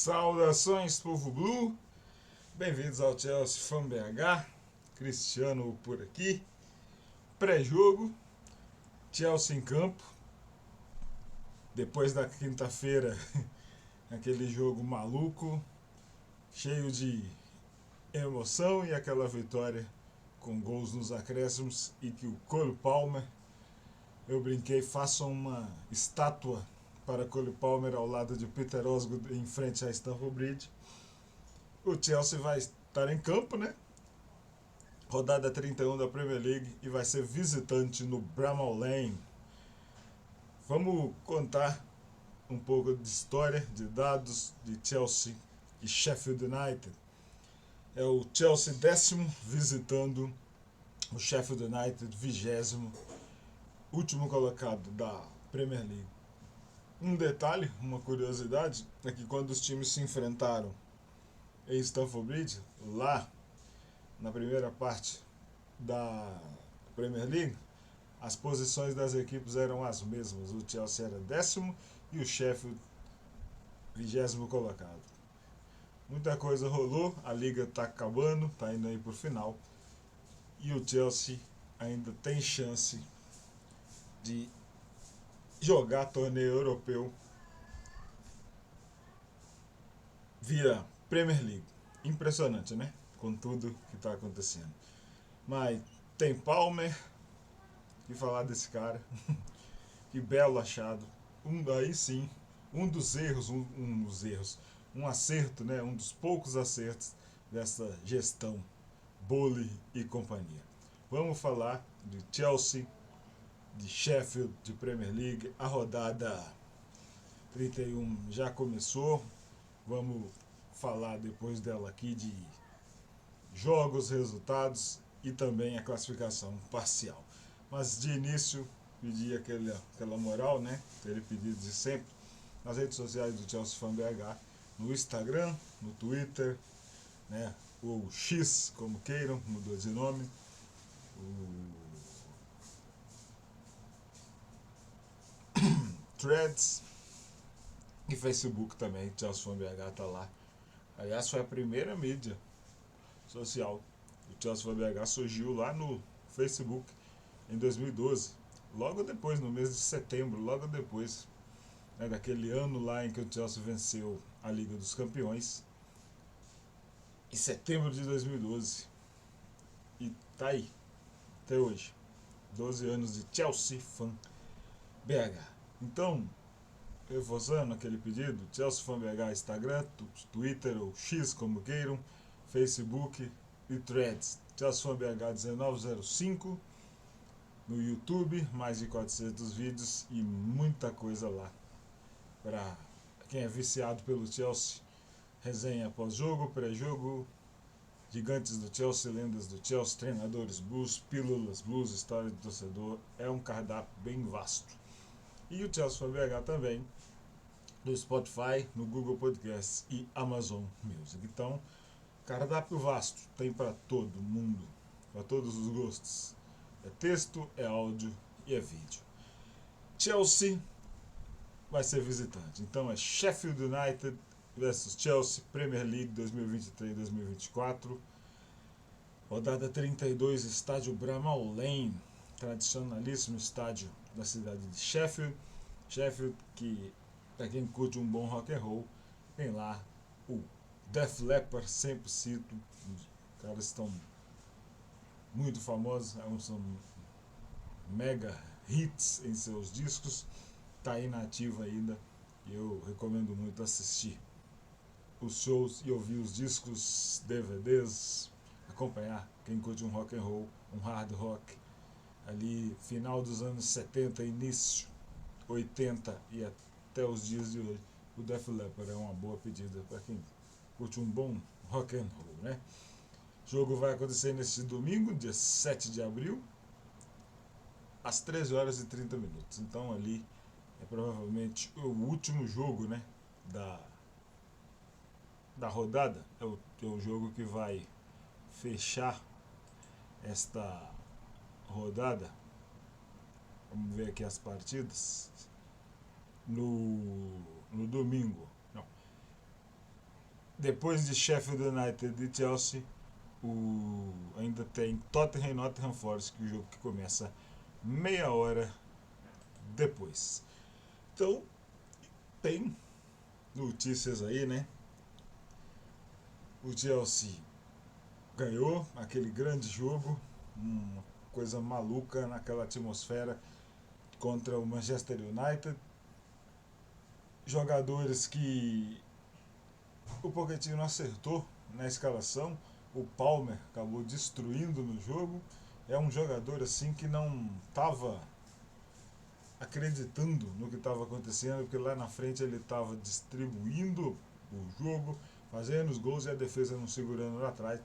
Saudações, povo Blue, bem-vindos ao Chelsea Fan BH, Cristiano por aqui, pré-jogo, Chelsea em campo, depois da quinta-feira, aquele jogo maluco, cheio de emoção e aquela vitória com gols nos acréscimos e que o Cole Palmer, eu brinquei, faça uma estátua para Cole Palmer ao lado de Peter Osgood em frente a Stamford Bridge. O Chelsea vai estar em campo, né? Rodada 31 da Premier League e vai ser visitante no Bramall Lane. Vamos contar um pouco de história, de dados de Chelsea e Sheffield United. É o Chelsea 10º visitando o Sheffield United 20º, último colocado da Premier League. Um detalhe, uma curiosidade, é que quando os times se enfrentaram em Stamford Bridge, lá na primeira parte da Premier League, as posições das equipes eram as mesmas. O Chelsea era 10º e o Sheffield 20º colocado. Muita coisa rolou, a liga está acabando, está indo aí para o final. E o Chelsea ainda tem chance de jogar torneio europeu via Premier League. Impressionante, né? Com tudo que está acontecendo. Mas tem Palmer, que falar desse cara. Que belo achado. Aí sim, um dos erros, um acerto, né? Um dos poucos acertos dessa gestão Boehly e companhia. Vamos falar de Chelsea, de Sheffield, de Premier League. A rodada 31 já começou. Vamos falar depois dela aqui de jogos, resultados e também a classificação parcial. Mas de início, pedir aquela moral, né? Aquele pedido de sempre nas redes sociais do Chelsea Fan BH, no Instagram, no Twitter, né? Ou X, como queiram, mudou de nome. Threads e Facebook também, Chelsea Fan BH tá lá. Aliás, foi a primeira mídia social. O Chelsea Fan BH surgiu lá no Facebook em 2012, logo depois, no mês de setembro, logo depois, né, daquele ano lá em que o Chelsea venceu a Liga dos Campeões, em setembro de 2012. E tá aí, até hoje, 12 anos de Chelsea Fan BH. Então, reforçando aquele pedido, Chelsea Fan BH, Instagram, Twitter ou X, como queiram, Facebook e Threads. Chelsea Fan BH 1905, no YouTube, mais de 400 vídeos e muita coisa lá. Para quem é viciado pelo Chelsea, resenha pós-jogo, pré-jogo, gigantes do Chelsea, lendas do Chelsea, treinadores blues, pílulas blues, história de torcedor. É um cardápio bem vasto. E o Chelsea Fan BH também no Spotify, no Google Podcasts e Amazon Music. Então, cardápio vasto, tem para todo mundo, para todos os gostos. É texto, é áudio e é vídeo. Chelsea vai ser visitante. Então é Sheffield United versus Chelsea, Premier League 2023-2024. Rodada 32, estádio Bramall Lane, tradicionalíssimo estádio da cidade de Sheffield. Sheffield, que para quem curte um bom rock and roll, tem lá o Def Leppard, sempre cito. Os caras estão muito famosos, são mega hits em seus discos. Tá aí na ativa ainda, e eu recomendo muito assistir os shows e ouvir os discos, DVDs, acompanhar quem curte um rock and roll, um hard rock ali final dos anos 70, início 80 e até os dias de hoje. O Def Leppard é uma boa pedida para quem curte um bom rock and roll, né? O jogo vai acontecer neste domingo, dia 7 de abril, às 13 horas e 30 minutos. Então ali é provavelmente o último jogo, né, da rodada. É o jogo que vai fechar esta rodada. Vamos ver aqui as partidas. No domingo. Não. Depois de Sheffield United e Chelsea, ainda tem Tottenham e Nottingham Forest, que é o jogo que começa meia hora depois. Então, tem notícias aí, né? O Chelsea ganhou aquele grande jogo, uma coisa maluca naquela atmosfera contra o Manchester United. Jogadores que o Pochettino acertou na escalação. O Palmer acabou destruindo no jogo. É um jogador assim que não estava acreditando no que estava acontecendo, porque lá na frente ele estava distribuindo o jogo, fazendo os gols e a defesa não segurando lá atrás.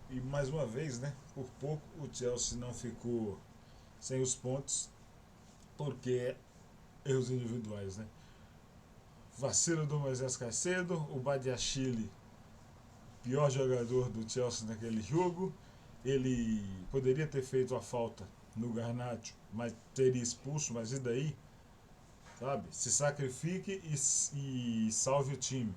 E mais uma vez, né, por pouco o Chelsea não ficou sem os pontos, porque erros individuais, né? Vacilo do Moisés Caicedo, o Badiashile, pior jogador do Chelsea naquele jogo. Ele poderia ter feito a falta no Garnacho, mas teria expulso, mas e daí? Sabe? Se sacrifique e salve o time.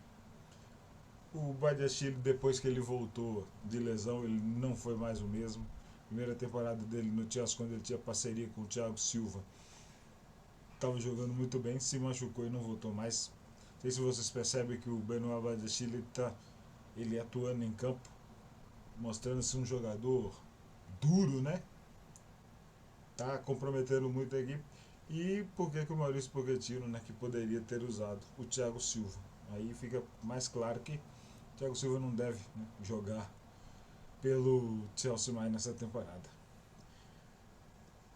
O Badiashile, depois que ele voltou de lesão, ele não foi mais o mesmo. Primeira temporada dele no Chelsea, quando ele tinha parceria com o Thiago Silva, estava jogando muito bem, se machucou e não voltou mais. Não sei se vocês percebem que o Benoit Badiashile ele atuando em campo, mostrando-se um jogador duro, né? Tá comprometendo muito a equipe. E por que o Maurício Pochettino, né, que poderia ter usado o Thiago Silva? Aí fica mais claro que o Thiago Silva não deve, né, jogar pelo Chelsea mais nessa temporada.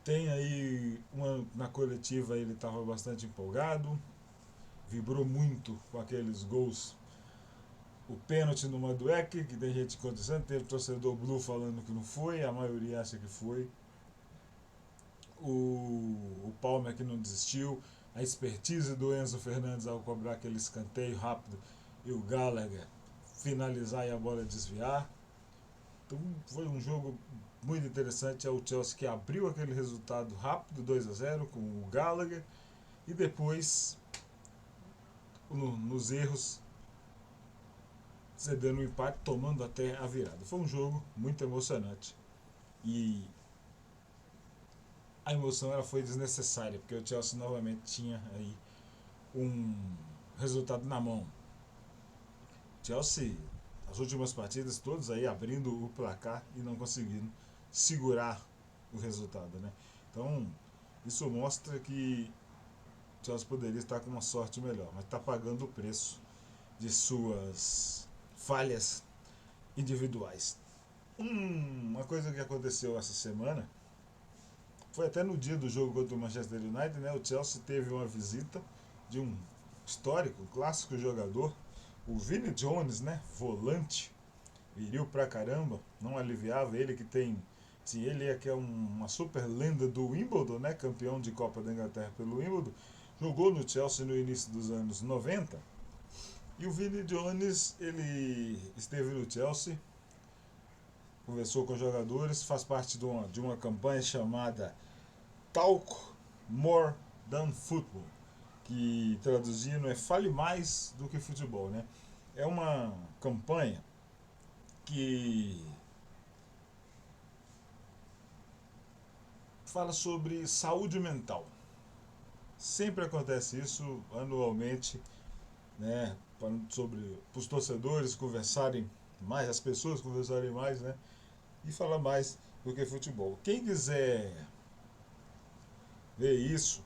Tem aí na coletiva, ele estava bastante empolgado, vibrou muito com aqueles gols. O pênalti no Madueke, que tem gente contestando, teve torcedor Blue falando que não foi, a maioria acha que foi. O Palmer que não desistiu, a expertise do Enzo Fernandes ao cobrar aquele escanteio rápido e o Gallagher finalizar e a bola desviar. Então foi um jogo muito interessante. É o Chelsea que abriu aquele resultado rápido, 2-0 com o Gallagher, e depois nos erros cedendo o empate, tomando até a virada. Foi um jogo muito emocionante e a emoção ela foi desnecessária, porque o Chelsea novamente tinha aí um resultado na mão. O Chelsea, as últimas partidas todas aí abrindo o placar e não conseguindo segurar o resultado, né? Então isso mostra que o Chelsea poderia estar com uma sorte melhor, mas está pagando o preço de suas falhas individuais. Uma coisa que aconteceu essa semana foi até no dia do jogo contra o Manchester United, né? O Chelsea teve uma visita de um histórico, clássico jogador, o Vini Jones, né? Volante, viril pra caramba, não aliviava. Ele que tem, sim, ele é que é uma super lenda do Wimbledon, né? Campeão de Copa da Inglaterra pelo Wimbledon, jogou no Chelsea no início dos anos 90. E o Vini Jones, ele esteve no Chelsea, conversou com os jogadores, faz parte de uma campanha chamada Talk More Than Football, que traduzindo é fale mais do que futebol, né? É uma campanha que fala sobre saúde mental. Sempre acontece isso anualmente, né? Sobre os torcedores conversarem mais, as pessoas conversarem mais, né? E falar mais do que futebol. Quem quiser ver isso,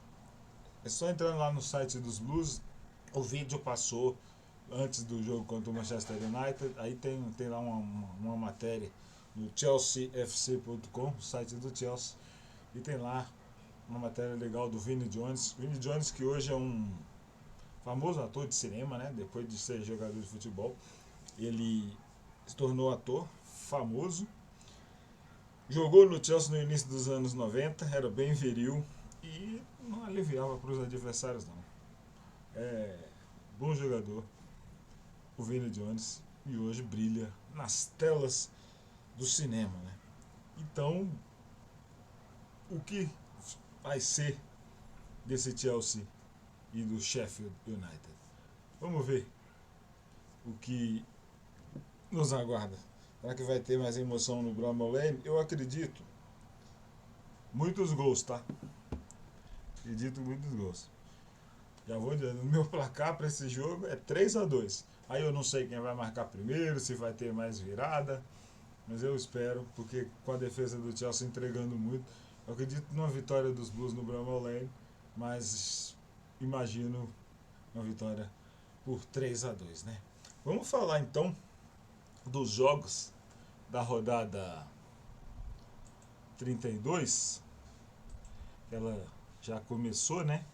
é só entrar lá no site dos Blues. O vídeo passou antes do jogo contra o Manchester United. Aí tem lá uma matéria no chelseafc.com, o site do Chelsea. E tem lá uma matéria legal do Vinnie Jones. Vinnie Jones, que hoje é um famoso ator de cinema, né? Depois de ser jogador de futebol, ele se tornou ator famoso. Jogou no Chelsea no início dos anos 90, era bem viril e não aliviava para os adversários, não. É bom jogador, o Vinnie Jones, e hoje brilha nas telas do cinema, né? Então, o que vai ser desse Chelsea e do Sheffield United? Vamos ver o que nos aguarda. Será que vai ter mais emoção no Bramall Lane? Eu acredito. Muitos gols, tá? Acredito muitos gols. Já vou dizendo, o meu placar para esse jogo é 3-2. Aí eu não sei quem vai marcar primeiro, se vai ter mais virada, mas eu espero, porque com a defesa do Chelsea entregando muito, eu acredito numa vitória dos Blues no Bramall Lane, mas imagino uma vitória por 3-2, né? Vamos falar então dos jogos da rodada 32. Ela já começou, né?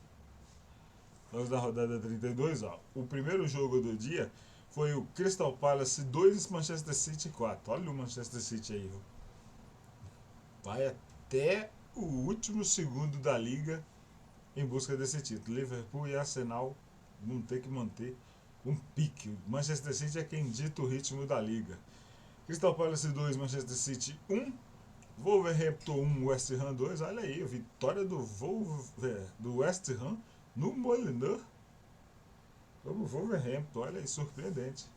Jogos da rodada 32, ó. O primeiro jogo do dia foi o Crystal Palace 2 Manchester City 4. Olha o Manchester City aí, viu? Vai até o último segundo da liga em busca desse título. Liverpool e Arsenal vão ter que manter um pique. O Manchester City é quem dita o ritmo da liga. Crystal Palace 2, Manchester City 1. Wolverhampton 1, West Ham 2. Olha aí, a vitória do West Ham no Molineux. O Wolverhampton, olha aí, surpreendente.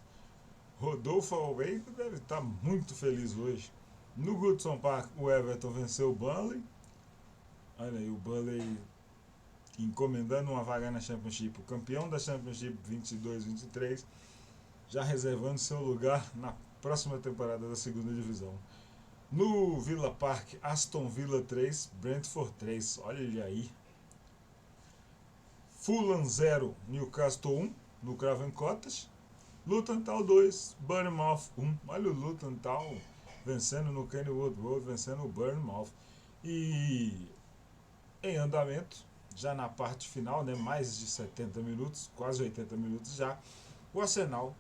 Rodolfo Almeida deve estar muito feliz hoje. No Goodson Park, o Everton venceu o Burnley. Olha aí, o Burnley encomendando uma vaga na Championship. O campeão da Championship 22-23, já reservando seu lugar na próxima temporada da segunda divisão. No Villa Park, Aston Villa 3, Brentford 3. Olha ele aí. Fulham 0, Newcastle 1, no Craven Cottage. Luton Town 2, Bournemouth 1. Olha o Luton Town vencendo no Kenilworth Road, vencendo o Bournemouth. E em andamento, já na parte final, né, mais de 70 minutos, quase 80 minutos já, o Arsenal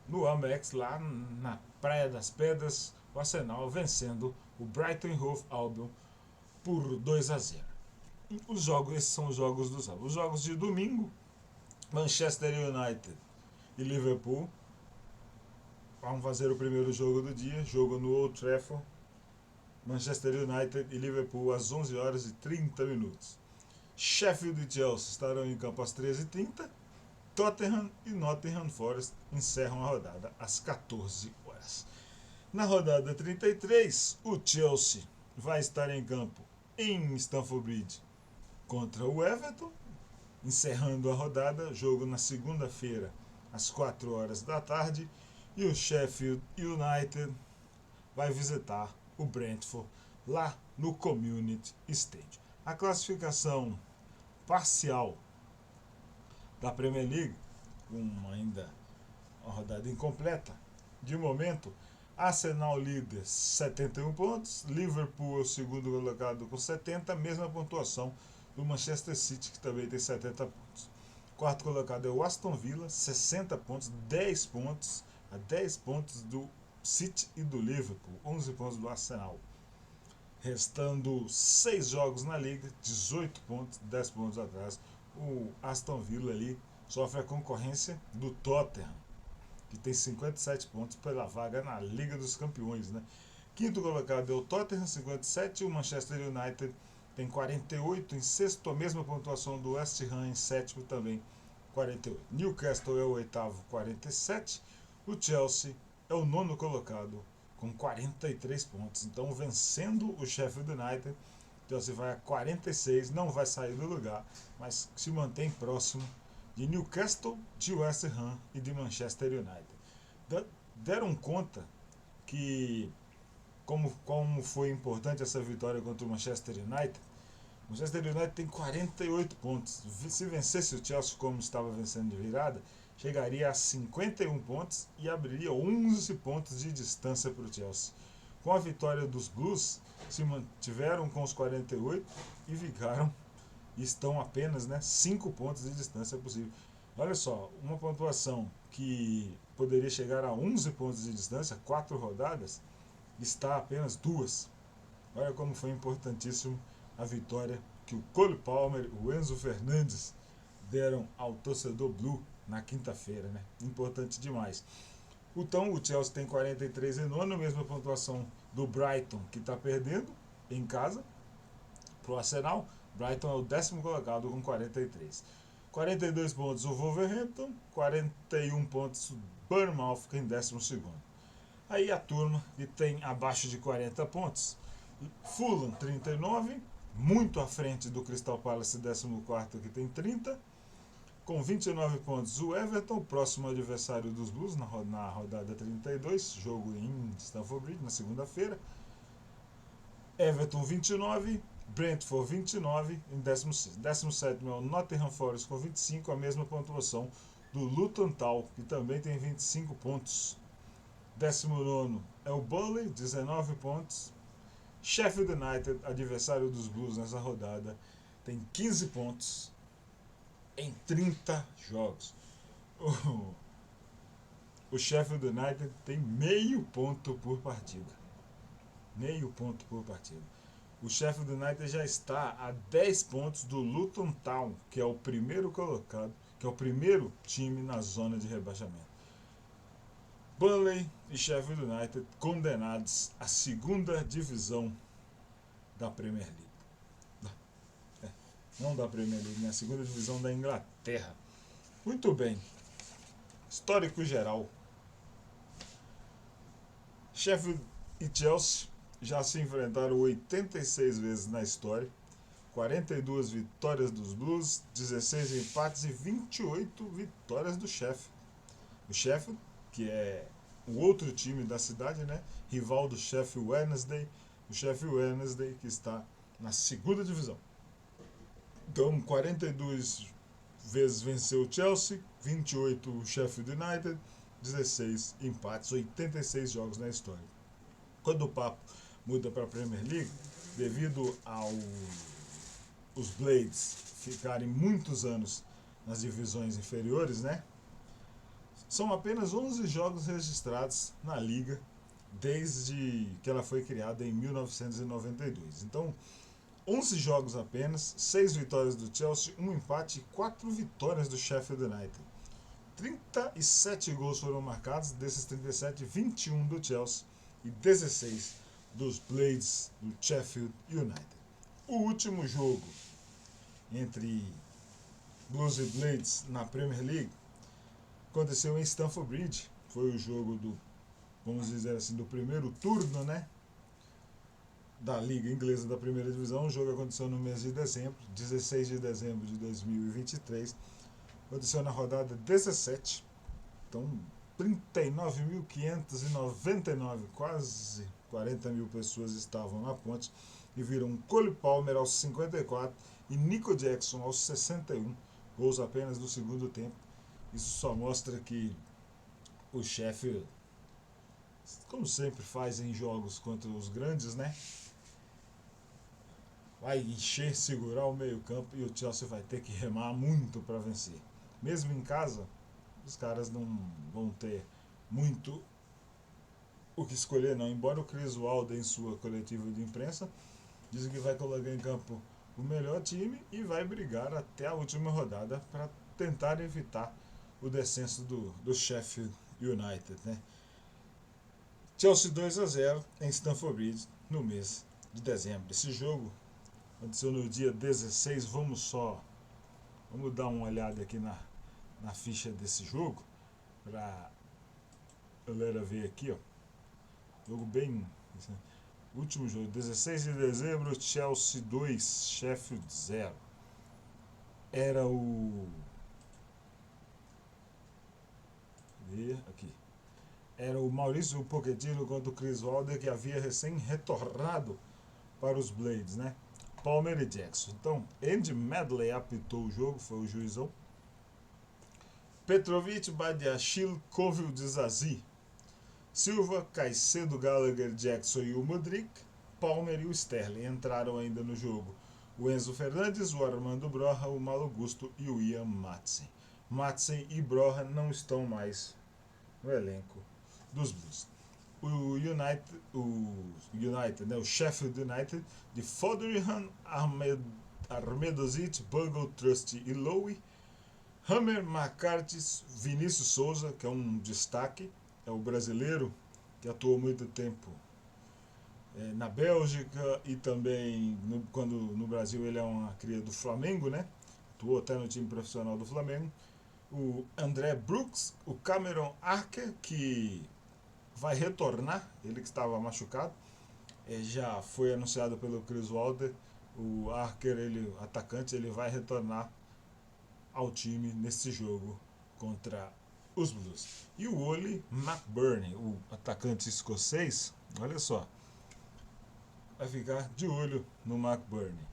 no Amex, lá na Praia das Pedras, o Arsenal vencendo o Brighton and Hove Albion por 2-0. Esses são os jogos do sábado. Os jogos de domingo, Manchester United e Liverpool. Vamos fazer o primeiro jogo do dia, jogo no Old Trafford. Manchester United e Liverpool às 11 horas e 30 minutos. Sheffield e Chelsea estarão em campo às 13h30. Tottenham e Nottingham Forest encerram a rodada às 14 horas. Na rodada 33, o Chelsea vai estar em campo em Stamford Bridge contra o Everton, encerrando a rodada, jogo na segunda-feira às 4 horas da tarde, e o Sheffield United vai visitar o Brentford lá no Community Stadium. A classificação parcial da Premier League, com ainda uma rodada incompleta, de momento, Arsenal líder 71 pontos, Liverpool é o segundo colocado com 70, mesma pontuação do Manchester City, que também tem 70 pontos. Quarto colocado é o Aston Villa, 60 pontos, 10 pontos, a 10 pontos do City e do Liverpool, 11 pontos do Arsenal. Restando 6 jogos na liga, 18 pontos, 10 pontos atrás. O Aston Villa ali sofre a concorrência do Tottenham, que tem 57 pontos pela vaga na Liga dos Campeões, né? Quinto colocado é o Tottenham, 57, o Manchester United tem 48, em sexto a mesma pontuação do West Ham, em sétimo também 48. Newcastle é o oitavo, 47, o Chelsea é o nono colocado com 43 pontos. Então, vencendo o Sheffield United, o Chelsea vai a 46, não vai sair do lugar, mas se mantém próximo de Newcastle, de West Ham e de Manchester United. Deram conta que como foi importante essa vitória contra o Manchester United. O Manchester United tem 48 pontos. Se vencesse o Chelsea como estava vencendo de virada, chegaria a 51 pontos e abriria 11 pontos de distância para o Chelsea. Com a vitória dos Blues, se mantiveram com os 48 e estão apenas, né, 5 pontos de distância possível. Olha só, uma pontuação que poderia chegar a 11 pontos de distância, 4 rodadas, está a apenas 2. Olha como foi importantíssimo a vitória que o Cole Palmer e o Enzo Fernandes deram ao torcedor Blue na quinta-feira, né? Importante demais. Então, o Chelsea tem 43 em nono, mesma pontuação do Brighton, que está perdendo em casa para o Arsenal. Brighton é o 10º colocado com 43. 42 pontos o Wolverhampton, 41 pontos o Bournemouth, que é em 12º. Aí a turma que tem abaixo de 40 pontos, Fulham 39, muito à frente do Crystal Palace 14º, que tem 30. Com 29 pontos o Everton, próximo adversário dos Blues na rodada 32, jogo em Stamford Bridge na segunda-feira. Everton 29, Brentford 29, em 17º é o Nottingham Forest com 25, a mesma pontuação do Luton Town, que também tem 25 pontos. 19º é o Burnley, 19 pontos. Sheffield United, adversário dos Blues nessa rodada, tem 15 pontos em 30 jogos. O Sheffield United tem meio ponto por partida. Meio ponto por partida. O Sheffield United já está a 10 pontos do Luton Town, que é o primeiro colocado, que é o primeiro time na zona de rebaixamento. Burnley e Sheffield United condenados à segunda divisão da Premier League. Não da Premier League, né? A segunda divisão da Inglaterra. Muito bem. Histórico geral. Sheffield e Chelsea já se enfrentaram 86 vezes na história. 42 vitórias dos Blues, 16 empates e 28 vitórias do Sheffield. O Sheffield, que é o outro time da cidade, né? Rival do Sheffield Wednesday. O Sheffield Wednesday que está na segunda divisão. Então, 42 vezes venceu o Chelsea, 28 o Sheffield United, 16 empates, 86 jogos na história. Quando o papo muda para a Premier League, devido aos Blades ficarem muitos anos nas divisões inferiores, né? São apenas 11 jogos registrados na liga desde que ela foi criada em 1992. Então, 11 jogos apenas, 6 vitórias do Chelsea, 1 empate e 4 vitórias do Sheffield United. 37 gols foram marcados, desses 37, 21 do Chelsea e 16 dos Blades do Sheffield United. O último jogo entre Blues e Blades na Premier League aconteceu em Stamford Bridge. Foi o jogo do, vamos dizer assim, do primeiro turno, né? Da Liga Inglesa da Primeira Divisão. O jogo aconteceu no mês de dezembro, 16 de dezembro de 2023. Aconteceu na rodada 17. Então, 39.599, quase 40 mil pessoas estavam na ponte e viram Cole Palmer aos 54 e Nico Jackson aos 61, gols apenas do segundo tempo. Isso só mostra que o Sheffield, como sempre faz em jogos contra os grandes, né? Vai encher, segurar o meio-campo e o Chelsea vai ter que remar muito para vencer. Mesmo em casa, os caras não vão ter muito o que escolher, não. Embora o Chris Wilder, em sua coletiva de imprensa, diz que vai colocar em campo o melhor time e vai brigar até a última rodada para tentar evitar o descenso do Sheffield United, né? Chelsea 2-0 em Stamford Bridge no mês de dezembro. Esse jogo aconteceu no dia 16. Vamos dar uma olhada aqui na ficha desse jogo para a galera ver aqui, ó. Jogo bem, último jogo, 16 de dezembro, Chelsea 2, Sheffield 0. Era o aqui. Era o Maurício Pochettino contra o Chris Wilder, que havia recém retornado para os Blades, né? Palmer e Jackson. Então, Andy Medley apitou o jogo, foi o juizão. Petrovic, Badiashile, Kovic, Dizazi Silva, Caicedo, Gallagher, Jackson e o Mudryk, Palmer e o Sterling. Entraram ainda no jogo o Enzo Fernandes, o Armando Broja, o Malo Gusto e o Ian Madsen. Madsen e Broja não estão mais no elenco dos Blues. O Sheffield United, de Foderingham, Ahmedhodzic, Bogle, Trusty e Lowe, Hammer, McCarthy, Vinícius Souza, que é um destaque, é o brasileiro que atuou muito tempo na Bélgica e também quando no Brasil ele é uma cria do Flamengo, né? Atuou até no time profissional do Flamengo. O André Brooks, o Cameron Archer, que vai retornar, ele que estava machucado, já foi anunciado pelo Chris Wilder. O Archer, ele, atacante, ele vai retornar ao time nesse jogo contra os Blues. E o Oli McBurney, o atacante escocês, olha só, vai ficar de olho no McBurney.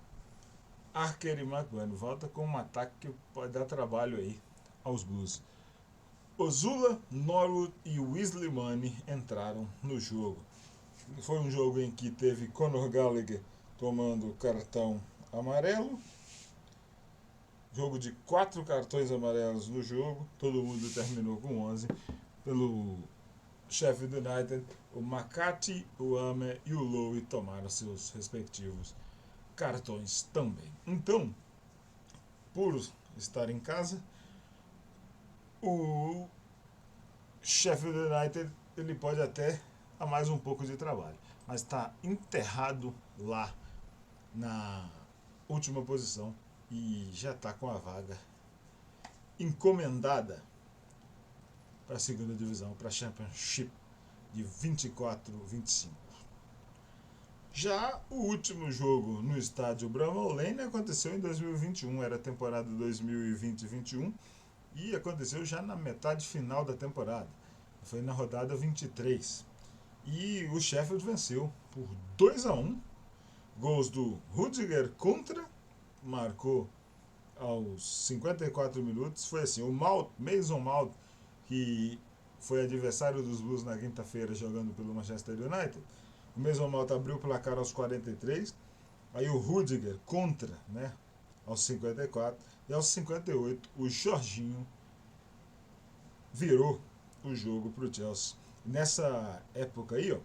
Archer e McBurney volta com um ataque que pode dar trabalho aí aos Blues. Ozula, Norwood e Wesley Money entraram no jogo. Foi um jogo em que teve Conor Gallagher tomando cartão amarelo. Jogo de 4 cartões amarelos no jogo. Todo mundo terminou com 11. Pelo Sheffield United, o McCarthy, o Amer e o Lowe tomaram seus respectivos cartões também. Então, por estar em casa, o Sheffield United ele pode até a mais um pouco de trabalho, mas está enterrado lá na última posição e já está com a vaga encomendada para a segunda divisão, para a Championship de 24-25. Já o último jogo no estádio Bramall Lane aconteceu em 2021, era a temporada 2020-21 e aconteceu já na metade final da temporada, foi na rodada 23. E o Sheffield venceu por 2-1. Gols do Rudiger contra, marcou aos 54 minutos. Foi assim, o Mason Mount, que foi adversário dos Blues na quinta-feira jogando pelo Manchester United, o Mason Mount abriu o placar aos 43. Aí o Rudiger contra, né, aos 54. E aos 58 o Jorginho virou o jogo para o Chelsea. Nessa época aí, ó,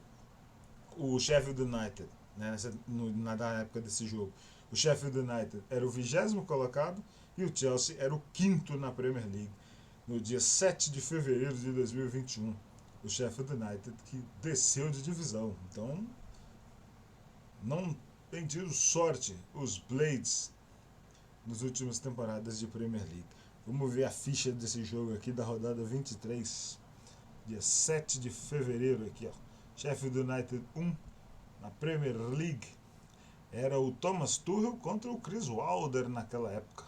o Sheffield United, né, na época desse jogo, o Sheffield United era o 20º colocado e o Chelsea era o 5º na Premier League. No dia 7 de fevereiro de 2021, o Sheffield United que desceu de divisão. Então, não tem tido sorte os Blades nas últimas temporadas de Premier League. Vamos ver a ficha desse jogo aqui da rodada 23, dia 7 de fevereiro aqui, ó. Sheffield United 1 na Premier League. Era o Thomas Tuchel contra o Chris Wilder naquela época.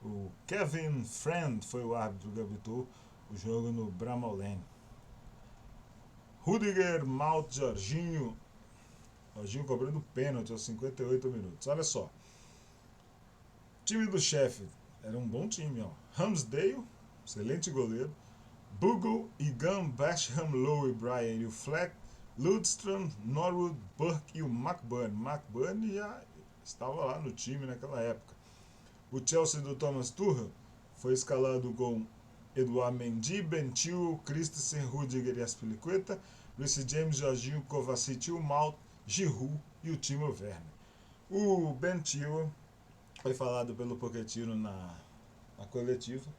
O Kevin Friend foi o árbitro que apitou o jogo no Bramall Lane. Rudiger, Mount, Jorginho cobrando pênalti aos 58 minutos. Olha só. O time do Sheffield era um bom time, ó. Ramsdale, excelente goleiro. Bogle, Egan, Basham, Lowe, Bryan e o Fleck. Ludstrom, Norwood, Burke e o McBurney. McBurney já estava lá no time naquela época. O Chelsea do Thomas Tuchel foi escalado com Edouard Mendy, Ben Chilwell, Christensen, Rudiger e Aspilicueta, Reece James, Jorginho, Kovacic, o Mount, Giroud e o Timo Werner. O Ben Chilwell foi falado pelo Pochettino na coletiva,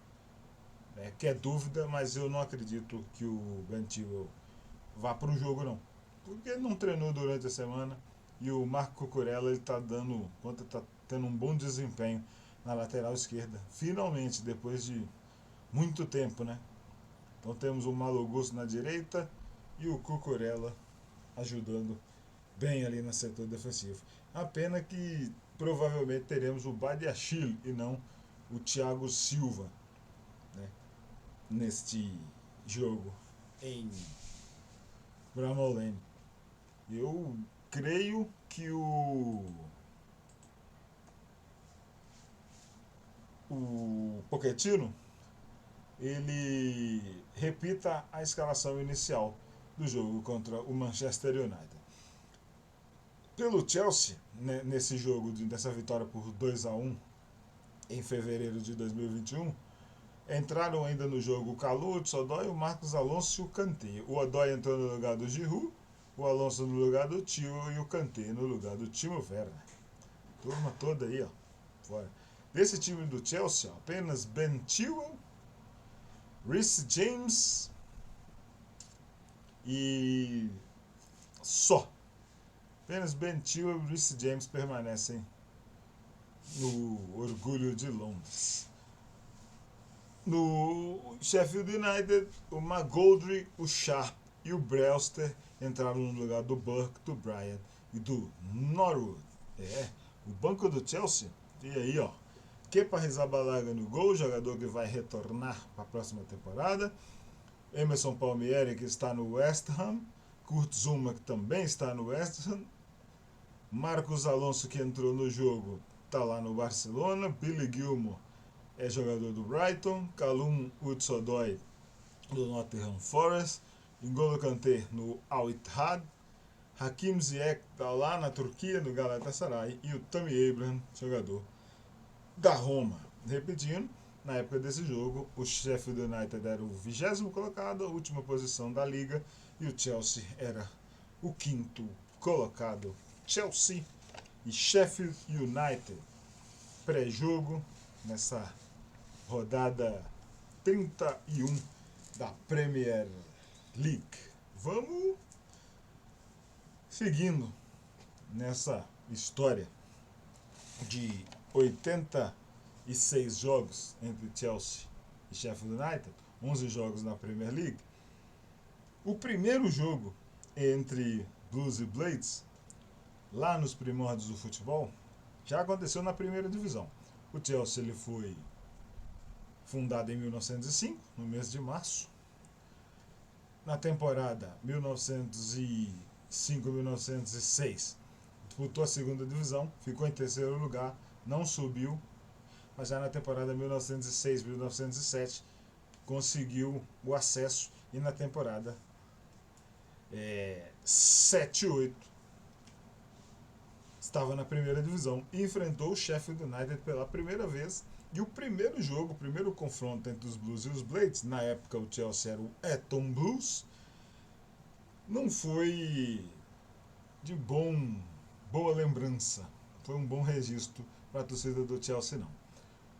que é dúvida, mas eu não acredito que o Ben Chilwell vá para o jogo não, porque ele não treinou durante a semana e o Marco Cucurella está tendo um bom desempenho na lateral esquerda, finalmente, depois de muito tempo, né? Então temos o Malo Gusto na direita e o Cucurella ajudando bem ali no setor defensivo. A pena que provavelmente teremos o Badiashile e não o Thiago Silva, né, neste jogo em Bramall Lane. Eu creio que o Pochettino ele repita a escalação inicial do jogo contra o Manchester United. Pelo Chelsea, né, nesse jogo, dessa vitória por 2-1 em fevereiro de 2021, entraram ainda no jogo o Kalou, o Hudson-Odoi, o Marcos Alonso e o Kanté. O Odoi entrou no lugar do Giroud, o Alonso no lugar do Tio e o Kanté no lugar do Timo Werner. Turma toda aí, ó, fora. Desse time do Chelsea, ó, apenas Ben Chilwell, Reece James e só. Apenas Ben Chilwell e Reece James permanecem no Orgulho de Londres. No Sheffield United, o McGoldrick, o Sharp e o Brewster entraram no lugar do Burke, do Bryant e do Norwood. O banco do Chelsea, e aí, ó, Kepa Arrizabalaga no gol, jogador que vai retornar para a próxima temporada. Emerson Palmieri, que está no West Ham. Kurt Zouma, que também está no West Ham. Marcos Alonso, que entrou no jogo, está lá no Barcelona. Billy Gilmour é jogador do Brighton. Callum Hudson-Odoi do Nottingham Forest. N'Golo Kanté no Al Ittihad. Hakim Ziyech está lá na Turquia, no Galatasaray. E o Tammy Abraham, jogador da Roma. Repetindo, na época desse jogo, o Sheffield United era o 20º colocado, a última posição da liga, e o Chelsea era o 5º colocado. Chelsea e Sheffield United, pré-jogo nessa rodada 31 da Premier League. Vamos seguindo nessa história de 86 jogos entre Chelsea e Sheffield United, 11 jogos na Premier League. O primeiro jogo entre Blues e Blades, lá nos primórdios do futebol, já aconteceu na primeira divisão. O Chelsea ele foi fundado em 1905, no mês de março. Na temporada 1905-1906, disputou a segunda divisão, ficou em terceiro lugar, não subiu, mas já na temporada 1906-1907 conseguiu o acesso, e na temporada 7-8 estava na primeira divisão e enfrentou o Sheffield United pela primeira vez. E o primeiro jogo, o primeiro confronto entre os Blues e os Blades, na época o Chelsea era o Eton Blues, não foi de boa lembrança, foi um bom registro para a torcida do Chelsea, não.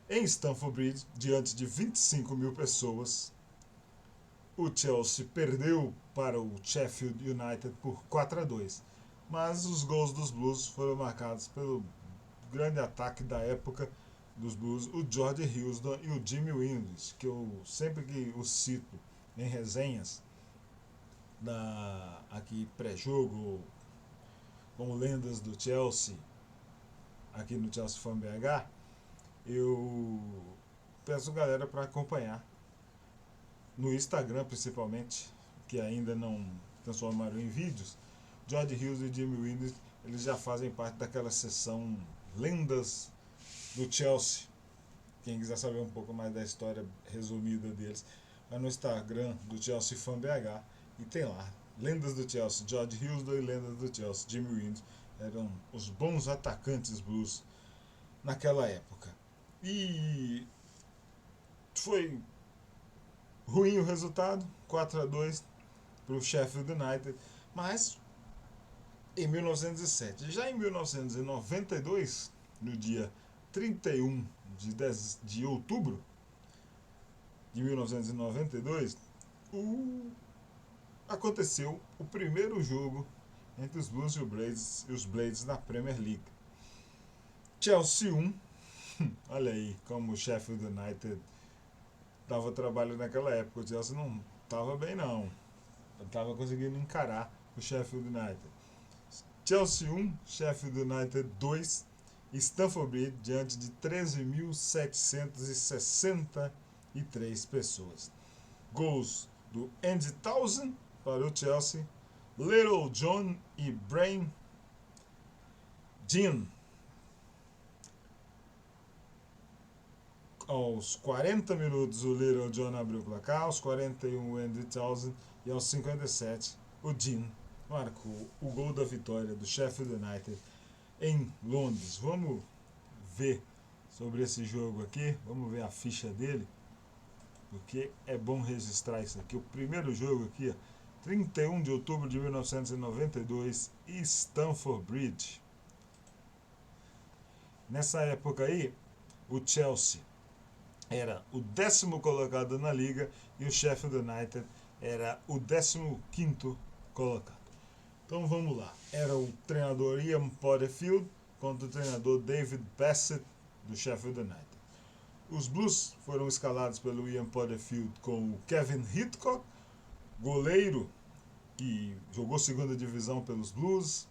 Em Stamford Bridge, diante de 25 mil pessoas, o Chelsea perdeu para o Sheffield United por 4-2. Mas os gols dos Blues foram marcados pelo grande ataque da época dos Blues, o George Houston e o Jimmy Windus, que eu sempre que os cito em resenhas aqui pré-jogo, como lendas do Chelsea, aqui no Chelsea Fan BH, eu peço galera para acompanhar no Instagram, principalmente, que ainda não transformaram em vídeos. George Hughes e Jimmy Windus, eles já fazem parte daquela sessão Lendas do Chelsea. Quem quiser saber um pouco mais da história resumida deles, vai no Instagram do Chelsea Fan BH e tem lá Lendas do Chelsea, George Hughes e Lendas do Chelsea, Jimmy Windus eram os bons atacantes Blues naquela época. E foi ruim o resultado, 4-2 para o Sheffield United, mas em 1907, já em 1992, no dia 31 de outubro de 1992, aconteceu o primeiro jogo entre os Blues e os Blades na Premier League. Chelsea 1, olha aí como o Sheffield United dava trabalho naquela época. O Chelsea não estava bem, não estava conseguindo encarar o Sheffield United. Chelsea 1, Sheffield United 2, Stamford Bridge diante de 13.763 pessoas. Gols do Andy Townsend para o Chelsea, Little John e Brain Dean. Aos 40 minutos o Little John abriu o placar, aos 41 o Andy Townsend e aos 57 o Dean marcou o gol da vitória do Sheffield United em Londres. Vamos ver sobre esse jogo aqui, vamos ver a ficha dele, porque é bom registrar isso aqui. O primeiro jogo aqui, ó, 31 de outubro de 1992, Stamford Bridge. Nessa época aí, o Chelsea era o 10º colocado na liga e o Sheffield United era o 15º colocado. Então vamos lá. Era o treinador Ian Porterfield contra o treinador David Bassett do Sheffield United. Os Blues foram escalados pelo Ian Porterfield com o Kevin Hitchcock, goleiro que jogou segunda divisão pelos Blues,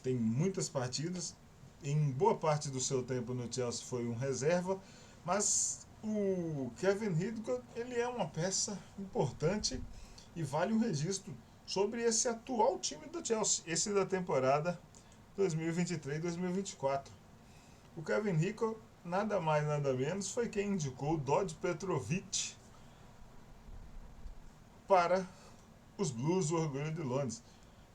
tem muitas partidas, em boa parte do seu tempo no Chelsea foi um reserva, mas o Kevin Hitchcock, ele é uma peça importante e vale um registro sobre esse atual time do Chelsea, esse da temporada 2023-2024. O Kevin Hitchcock, nada mais nada menos, foi quem indicou o Dodi Petrovic para os Blues do Orgulho de Londres.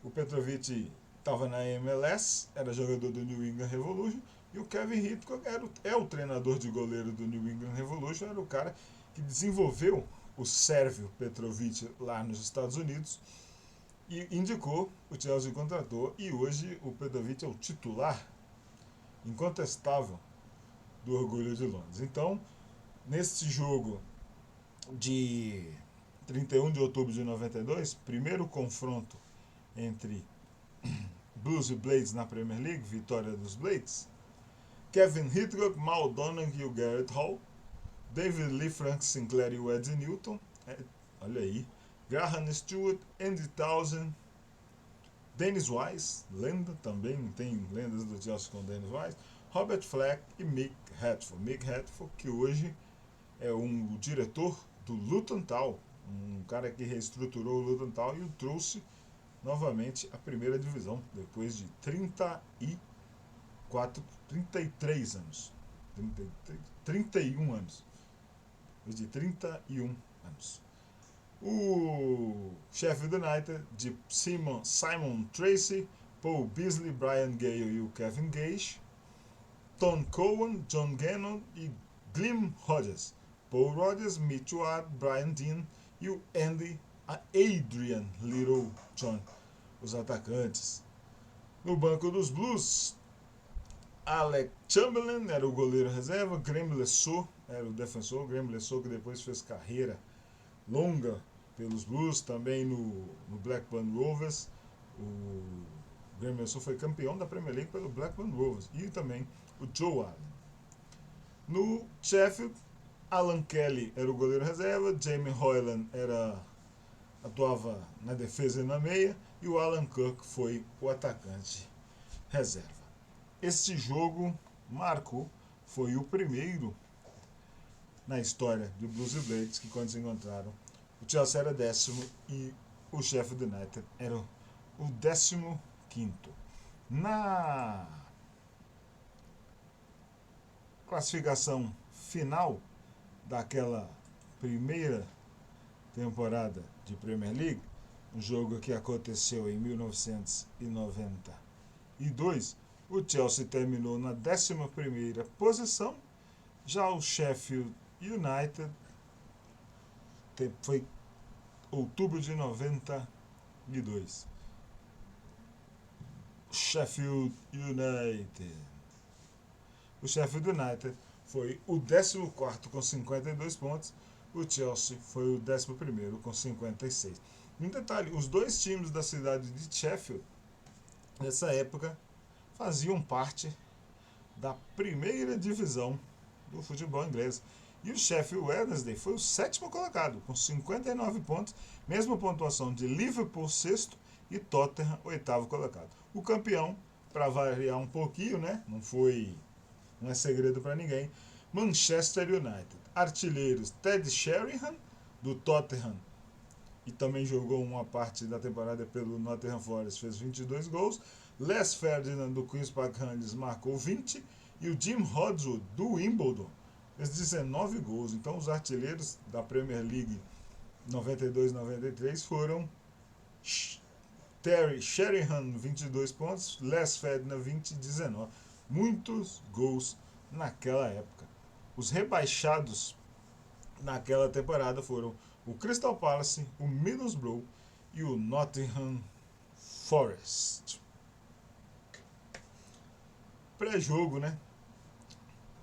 O Petrovic estava na MLS, era jogador do New England Revolution, e o Kevin Hitchcock é o treinador de goleiro do New England Revolution, era o cara que desenvolveu o Sérvio Petrovic lá nos Estados Unidos e indicou, o Chelsea contratou, e hoje o Petrovic é o titular incontestável do Orgulho de Londres. Então, nesse jogo de 31 de outubro de 92, primeiro confronto entre Blues e Blades na Premier League, vitória dos Blades. Kevin Hitchcock, Mal Donaghy e o Garrett Hall, David Lee, Frank Sinclair e o Eddie Newton, olha aí, Graham Stewart, Andy Townsend, Dennis Wise, lenda também, tem lendas do Chelsea com Dennis Wise, Robert Fleck e Mick Hatford. Mick Hatford, que hoje é o diretor do Luton Town, um cara que reestruturou o Luton Town e o trouxe novamente à primeira divisão, depois de 33 anos. 31 anos. Depois de 31 anos. O Sheffield United de Simon Tracy, Paul Beasley, Brian Gale e o Kevin Gage, Tom Cowan, John Gannon e Glenn Hodges, Paul Rodgers, Mitch Ward, Brian Dean e o Adrian Little John, os atacantes. No banco dos Blues, Alec Chamberlain era o goleiro reserva, Graham Lesaux era o defensor, Graham Lesaux que depois fez carreira longa pelos Blues, também no Blackburn Rovers. O Graham Lesaux foi campeão da Premier League pelo Blackburn Rovers, e também o Joe Allen. No Sheffield, Alan Kelly era o goleiro reserva, Jamie Hoyland atuava na defesa e na meia, e o Alan Kirk foi o atacante reserva. Este jogo marcou, foi o primeiro na história de Blues e Blades que, quando se encontraram, o Chelsea era 10º e o Sheffield United era o 15º. Na classificação final daquela primeira temporada de Premier League, um jogo que aconteceu em 1992, o Chelsea terminou na 11ª posição, já o Sheffield United foi outubro de 92. Sheffield United. O Sheffield United foi o 14º com 52 pontos, o Chelsea foi o 11º com 56. Um detalhe, os dois times da cidade de Sheffield, nessa época, faziam parte da primeira divisão do futebol inglês. E o Sheffield Wednesday foi o 7º colocado, com 59 pontos, mesma pontuação de Liverpool, 6º, e Tottenham, 8º colocado. O campeão, para variar um pouquinho, né? Não é segredo para ninguém, Manchester United. Artilheiros, Ted Sheringham, do Tottenham, e também jogou uma parte da temporada pelo Nottingham Forest, fez 22 gols. Les Ferdinand, do Queen's Park Rangers, marcou 20, e o Jim Hodgson, do Wimbledon, fez 19 gols. Então os artilheiros da Premier League 92-93 foram Terry Sheringham, 22 pontos. Les Ferdinand, 19. Muitos gols naquela época. Os rebaixados naquela temporada foram o Crystal Palace, o Middlesbrough e o Nottingham Forest. Pré-jogo, né?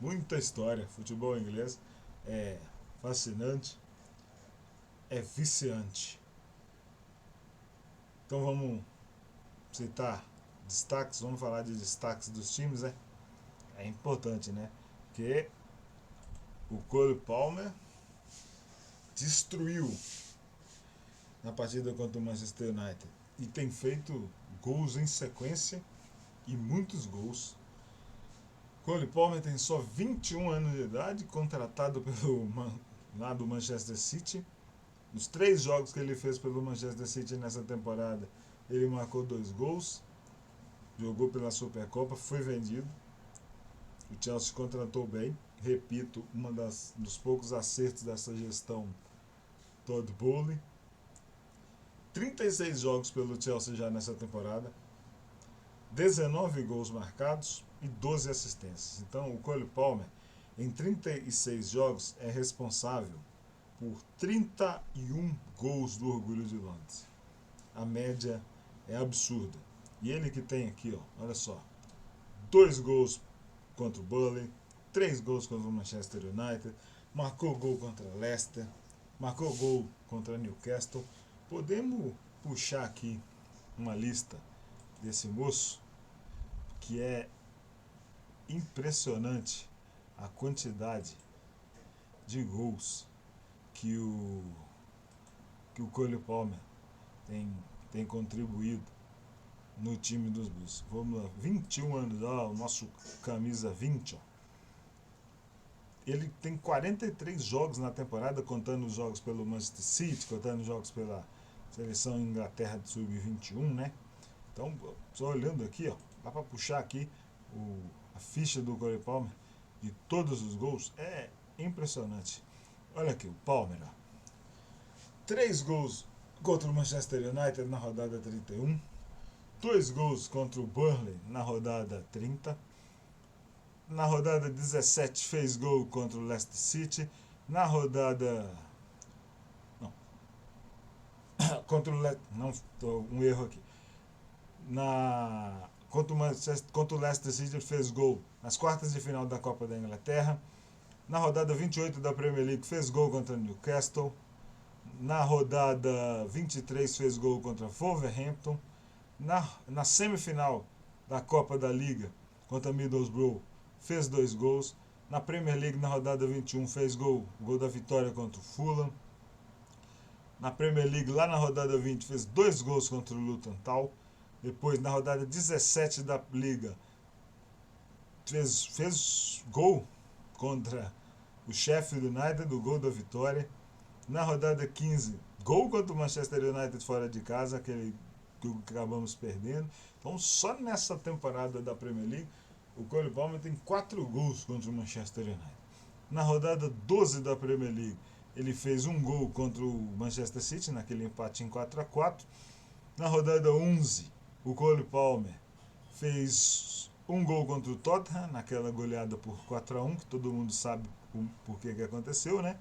Muita história. Futebol inglês é fascinante, é viciante. Então vamos citar destaques, vamos falar de destaques dos times, né? É importante, né? Porque o Cole Palmer destruiu na partida contra o Manchester United e tem feito gols em sequência e muitos gols. Cole Palmer tem só 21 anos de idade, contratado pelo lá do Manchester City. Nos 3 jogos que ele fez pelo Manchester City nessa temporada, ele marcou 2 gols, jogou pela Supercopa, foi vendido. O Chelsea contratou bem. Repito, dos poucos acertos dessa gestão Todd Bowley. 36 jogos pelo Chelsea já nessa temporada. 19 gols marcados e 12 assistências. Então o Cole Palmer, em 36 jogos, é responsável por 31 gols do Orgulho de Londres. A média é absurda. E ele que tem aqui, ó, olha só, 2 gols contra o Burnley, 3 gols contra o Manchester United, marcou gol contra o Leicester, marcou gol contra o Newcastle. Podemos puxar aqui uma lista desse moço, que é impressionante a quantidade de gols que o Cole Palmer tem contribuído no time dos Blues. Vamos lá, 21 anos, ó, o nosso camisa 20, ó. Ele tem 43 jogos na temporada, contando os jogos pelo Manchester City, contando os jogos pela seleção Inglaterra de Sub-21, né? Então, só olhando aqui, ó, dá para puxar aqui a ficha do Cole Palmer de todos os gols. É impressionante. Olha aqui, o Palmer, ó. 3 gols contra o Manchester United na rodada 31. 2 gols contra o Burnley na rodada 30. Na rodada 17 fez gol contra o Leicester City. Na rodada... Não. Contra o Leicester... Não, um erro aqui. Contra o Leicester City fez gol nas quartas de final da Copa da Inglaterra. Na rodada 28 da Premier League fez gol contra o Newcastle. Na rodada 23 fez gol contra Wolverhampton. Na semifinal da Copa da Liga contra Middlesbrough fez 2 gols. Na Premier League, na rodada 21, fez gol da vitória contra o Fulham. Na Premier League, lá na rodada 20, fez 2 gols contra o Luton Town. Depois, na rodada 17 da Liga, fez gol contra o Sheffield United, o gol da vitória. Na rodada 15, gol contra o Manchester United fora de casa, aquele que acabamos perdendo. Então, só nessa temporada da Premier League, o Cole Palmer tem 4 gols contra o Manchester United. Na rodada 12 da Premier League, ele fez 1 gol contra o Manchester City, naquele empate em 4-4. Na rodada 11, o Cole Palmer fez 1 gol contra o Tottenham, naquela goleada por 4-1, que todo mundo sabe por que aconteceu, né?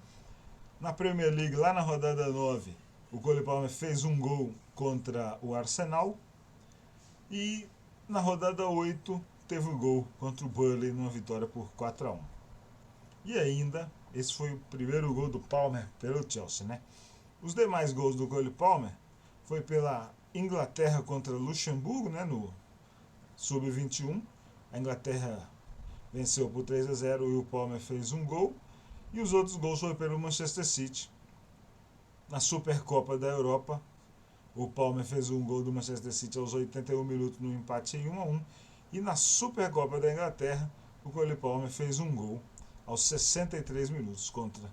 Na Premier League, lá na rodada 9, o Cole Palmer fez 1 gol contra o Arsenal. E na rodada 8, teve o gol contra o Burnley numa vitória por 4-1. E ainda, esse foi o primeiro gol do Palmer pelo Chelsea, né? Os demais gols do Cole Palmer foi pela Inglaterra contra Luxemburgo, né, no Sub-21. A Inglaterra venceu por 3-0 e o Palmer fez 1 gol. E os outros gols foram pelo Manchester City. Na Supercopa da Europa, o Palmer fez 1 gol do Manchester City aos 81 minutos no empate em 1-1. E na Supercopa da Inglaterra, o Cole Palmer fez 1 gol aos 63 minutos contra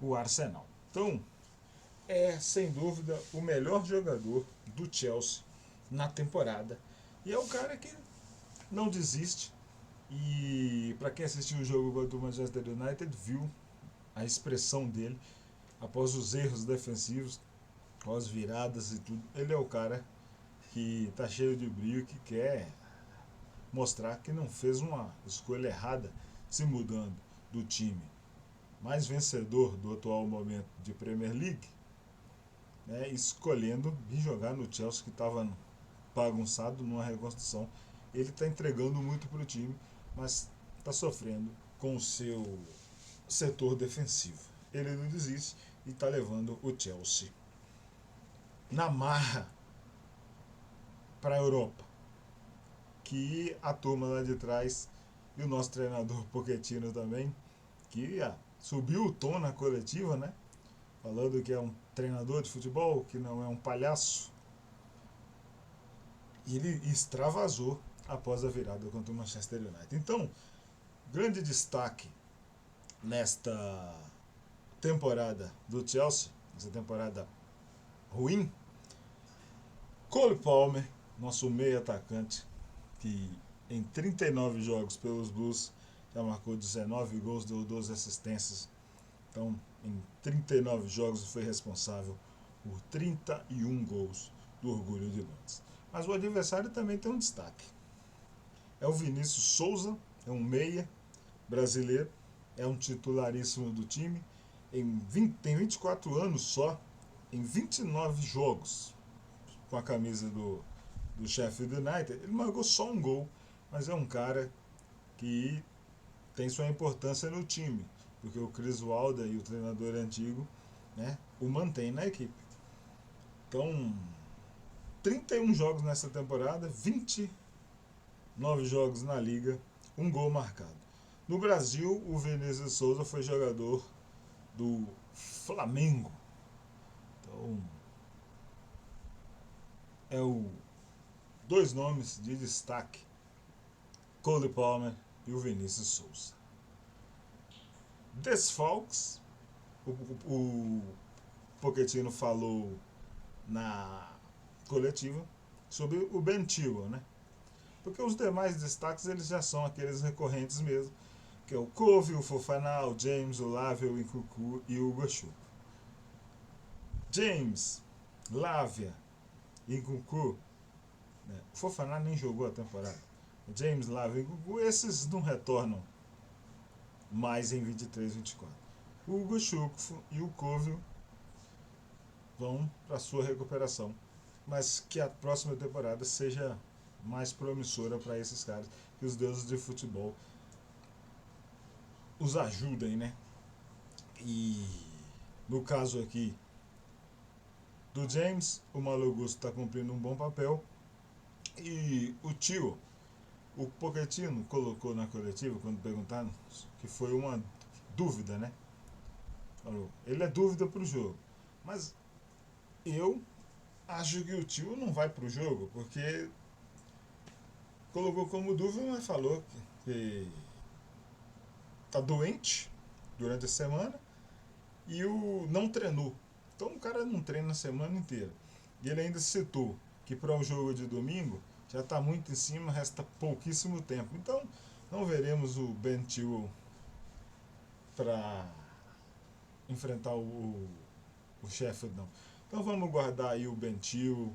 o Arsenal. Então, é sem dúvida o melhor jogador do Chelsea na temporada. E é o cara que não desiste. E para quem assistiu o jogo contra o Manchester United, viu a expressão dele após os erros defensivos, após viradas e tudo. Ele é o cara que está cheio de brilho, que quer mostrar que não fez uma escolha errada se mudando do time mais vencedor do atual momento de Premier League, né, escolhendo vir jogar no Chelsea, que estava bagunçado numa reconstrução. Ele está entregando muito para o time, mas está sofrendo com o seu setor defensivo. Ele não desiste e está levando o Chelsea na marra para a Europa, que a turma lá de trás e o nosso treinador Pochettino também, que subiu o tom na coletiva, né? Falando que é um treinador de futebol, que não é um palhaço. E ele extravasou após a virada contra o Manchester United. Então, grande destaque nesta temporada do Chelsea, essa temporada ruim, Cole Palmer, nosso meio atacante, que em 39 jogos pelos Blues já marcou 19 gols, deu 12 assistências. Então, em 39 jogos foi responsável por 31 gols do Orgulho de Londres. Mas o adversário também tem um destaque. É o Vinícius Souza, é um meia brasileiro, é um titularíssimo do time. Tem 24 anos só, em 29 jogos com a camisa do Sheffield United, ele marcou só um gol, mas é um cara que tem sua importância no time, porque o Chris Wilder e o treinador antigo, né, o mantém na equipe. Então, 31 jogos nessa temporada, 29 jogos na liga, um gol marcado. No Brasil, o Vinícius Souza foi jogador do Flamengo. Então, dois nomes de destaque, Cole Palmer e o Vinícius Souza. Desfalques, o Pochettino falou na coletiva sobre o Ben Chilwell, né? Porque os demais destaques eles já são aqueles recorrentes mesmo, que é o Cove, o Fofana, o James, o Lavia, o Nkunku e o Goshu. James, Lavia e Nkunku, né? O Fofana nem jogou a temporada. James, Lavia e Nkunku, esses não retornam mais em 23, 24. O Goshu e o Cove vão para a sua recuperação, mas que a próxima temporada seja mais promissora para esses caras, que os deuses de futebol os ajudem, né? E no caso aqui do James, o Malo Gusto está cumprindo um bom papel, e o tio, o Pochettino colocou na coletiva, quando perguntaram, que foi uma dúvida, né? Falou, ele é dúvida para o jogo, mas eu acho que o tio não vai para o jogo, porque colocou como dúvida, mas falou que tá doente durante a semana e não treinou. Então o cara não treina a semana inteira. E ele ainda citou que para o jogo de domingo já está muito em cima, resta pouquíssimo tempo. Então não veremos o Ben Chilwell para enfrentar o Sheffield, não. Então vamos guardar aí o Ben Chilwell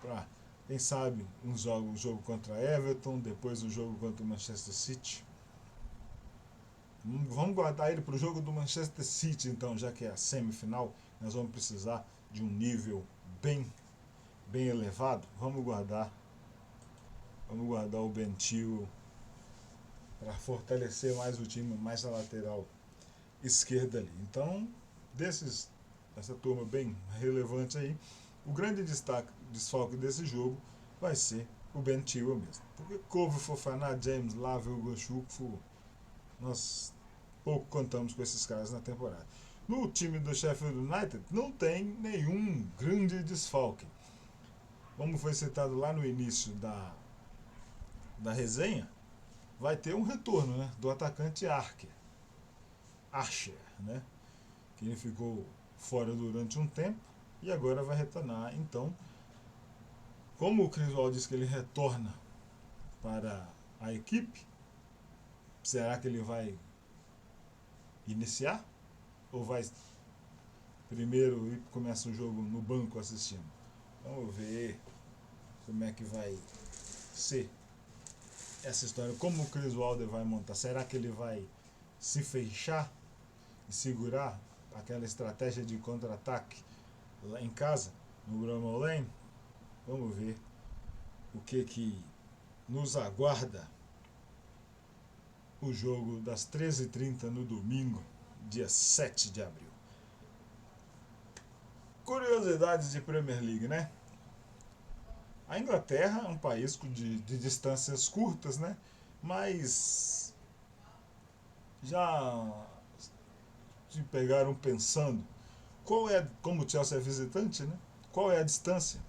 para, quem sabe, um jogo contra Everton, depois o jogo contra o Manchester City. Vamos guardar ele para o jogo do Manchester City, então, já que é a semifinal, nós vamos precisar de um nível bem elevado. Vamos guardar o Ben Chilwell para fortalecer mais o time, mais a lateral esquerda ali. Então, dessa turma bem relevante aí, o grande desfalque desse jogo vai ser o Ben Chilwell mesmo. Porque Cove, Fofana, James, Lavia, Goshu, nós pouco contamos com esses caras na temporada. No time do Sheffield United não tem nenhum grande desfalque. Como foi citado lá no início da resenha, vai ter um retorno, né, do atacante Archer, né, que ele ficou fora durante um tempo e agora vai retornar. Então, como o Criswell disse que ele retorna para a equipe, será que ele vai iniciar? Ou vai primeiro e começa o jogo no banco assistindo? Vamos ver. como é que vai ser essa história, como o Chris Wilder vai montar. Será que ele vai se fechar e segurar aquela estratégia de contra-ataque lá em casa, no Bramall Lane? Vamos ver o que nos aguarda o jogo das 13h30 no domingo, dia 7 de abril. Curiosidades de Premier League, né? A Inglaterra é um país de distâncias curtas, né? Mas já se pegaram pensando qual é, como o Chelsea é visitante, né? Qual é a distância?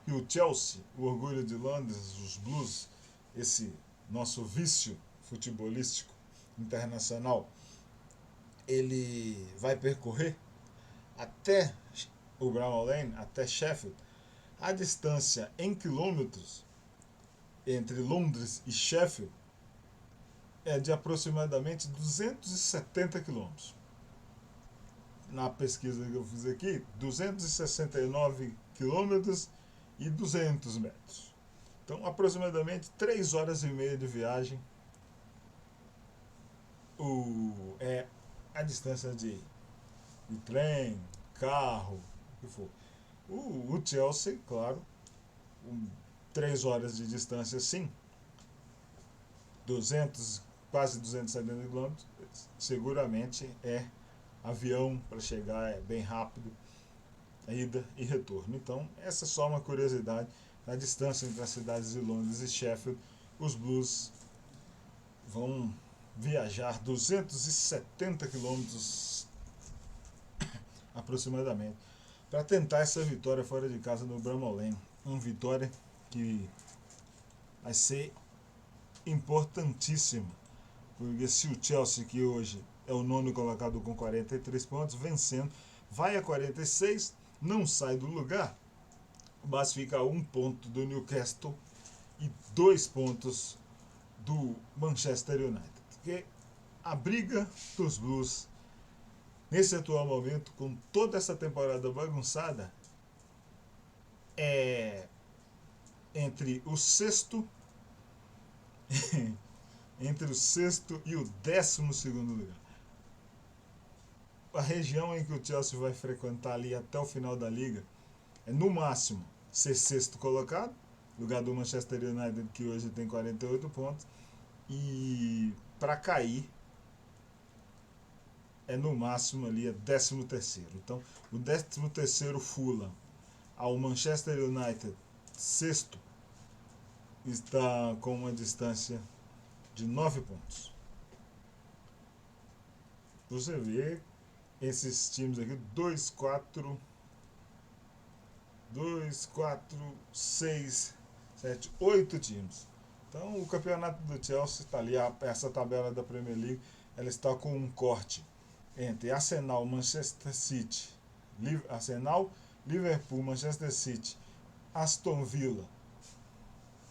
E o Chelsea, o orgulho de Londres, os Blues, esse nosso vício futebolístico internacional, ele vai percorrer até o Bramall Lane, até Sheffield. A distância em quilômetros entre Londres e Sheffield é de aproximadamente 270 quilômetros. Na pesquisa que eu fiz aqui, 269 quilômetros e 200 metros. Então, aproximadamente 3 horas e meia de viagem é a distância de trem, carro, o que for. O Chelsea, claro, 3 horas de distância sim, 200, quase 270 quilômetros, seguramente é avião para chegar, é bem rápido, ida e retorno. Então, essa é só uma curiosidade. Na distância entre as cidades de Londres e Sheffield, os Blues vão viajar 270 quilômetros aproximadamente para tentar essa vitória fora de casa no Bramall Lane. Uma vitória que vai ser importantíssima, porque se o Chelsea, que hoje é o nono colocado com 43 pontos, vencendo, vai a 46, não sai do lugar, mas fica a 1 ponto do Newcastle e 2 pontos do Manchester United. Porque a briga dos Blues, nesse atual momento, com toda essa temporada bagunçada, é entre o sexto entre o sexto e o 12º lugar. A região em que o Chelsea vai frequentar ali até o final da liga é no máximo ser sexto colocado, lugar do Manchester United, que hoje tem 48 pontos, e para cair é no máximo ali é 13º. Então, o 13º Fulham ao Manchester United, sexto, está com uma distância de 9 pontos. Você vê esses times aqui, 2, 4, 6, 7, 8 times. Então o campeonato do Chelsea está ali, essa tabela da Premier League, ela está com um corte entre Arsenal, Manchester City, Arsenal, Liverpool, Manchester City, Aston Villa,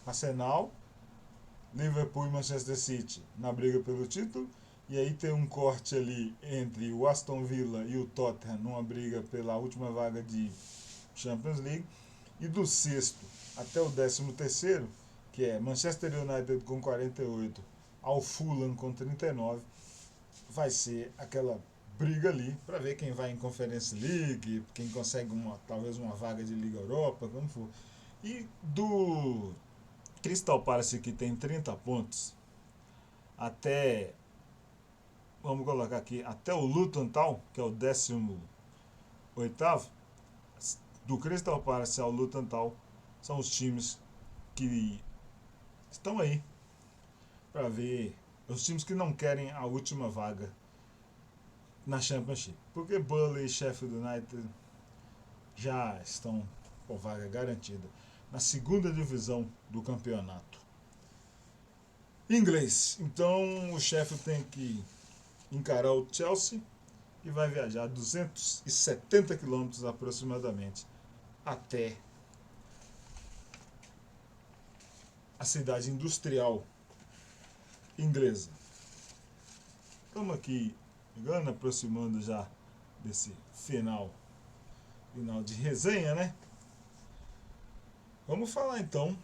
Arsenal, Liverpool e Manchester City na briga pelo título. E aí tem um corte ali entre o Aston Villa e o Tottenham numa briga pela última vaga de Champions League. E do sexto até o 13º, que é Manchester United com 48, ao Fulham com 39, vai ser aquela briga ali para ver quem vai em Conference League, quem consegue talvez uma vaga de Liga Europa, como for. E do Crystal Palace, que tem 30 pontos, até, vamos colocar aqui, até o Luton Town, que é o 18º, do Crystal Palace ao Luton Town, são os times que estão aí para ver, os times que não querem a última vaga na Championship, porque Burnley e Sheffield United já estão com vaga garantida na segunda divisão do campeonato inglês. Então o Sheffield tem que encarar o Chelsea e vai viajar 270 quilômetros aproximadamente até a cidade industrial inglesa. Estamos aqui aproximando já desse final de resenha, né? Vamos falar então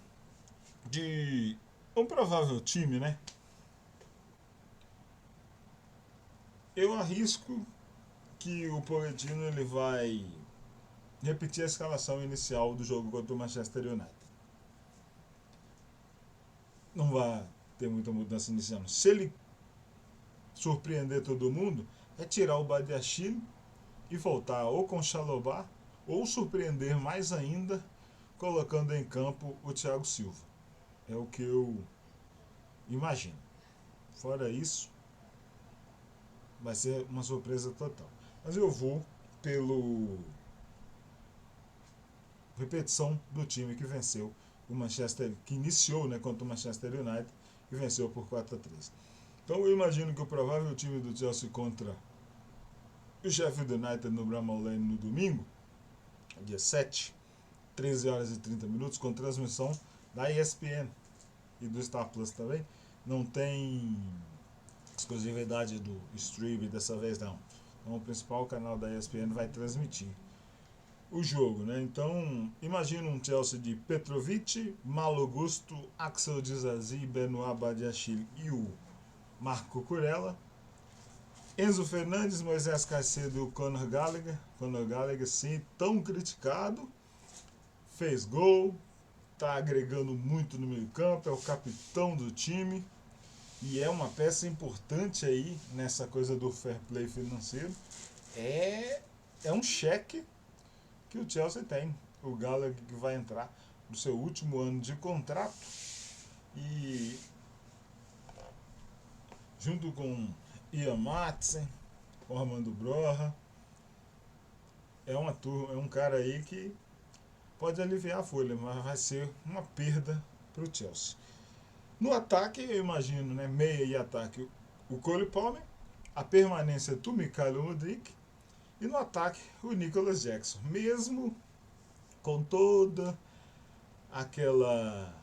de um provável time, né? Eu arrisco que o Pochettino ele vai repetir a escalação inicial do jogo contra o Manchester United. Não vai ter muita mudança inicial. Se ele surpreender todo mundo, é tirar o Badiashile e voltar ou com o Chalobah, ou surpreender mais ainda, colocando em campo o Thiago Silva. É o que eu imagino. Fora isso, vai ser uma surpresa total. Mas eu vou pelo repetição do time que venceu o Manchester, que iniciou, né, contra o Manchester United e venceu por 4-3. Então eu imagino que o provável time do Chelsea contra o Sheffield United no Bramall Lane no domingo, dia 7, 13 horas e 30 minutos, com transmissão da ESPN e do Star Plus também. Não tem exclusividade do streaming dessa vez, não. Então o principal canal da ESPN vai transmitir o jogo, né? Então, imagina um Chelsea de Petrovic, Malo Gusto, Axel Disasi, Benoit Badiashile e o Marco Kurela. Enzo Fernandes, Moisés Caicedo e o Conor Gallagher. Conor Gallagher, sim, tão criticado, fez gol, tá agregando muito no meio campo, é o capitão do time e é uma peça importante aí nessa coisa do fair play financeiro. É um cheque que o Chelsea tem. O Gallagher que vai entrar no seu último ano de contrato e junto com Ian Matson, com Armando Broja, é um cara aí que pode aliviar a folha, mas vai ser uma perda para o Chelsea. No ataque, eu imagino, né, meia e ataque, o Cole Palmer, a permanência do Mykhailo Mudryk e no ataque o Nicholas Jackson. Mesmo com toda aquela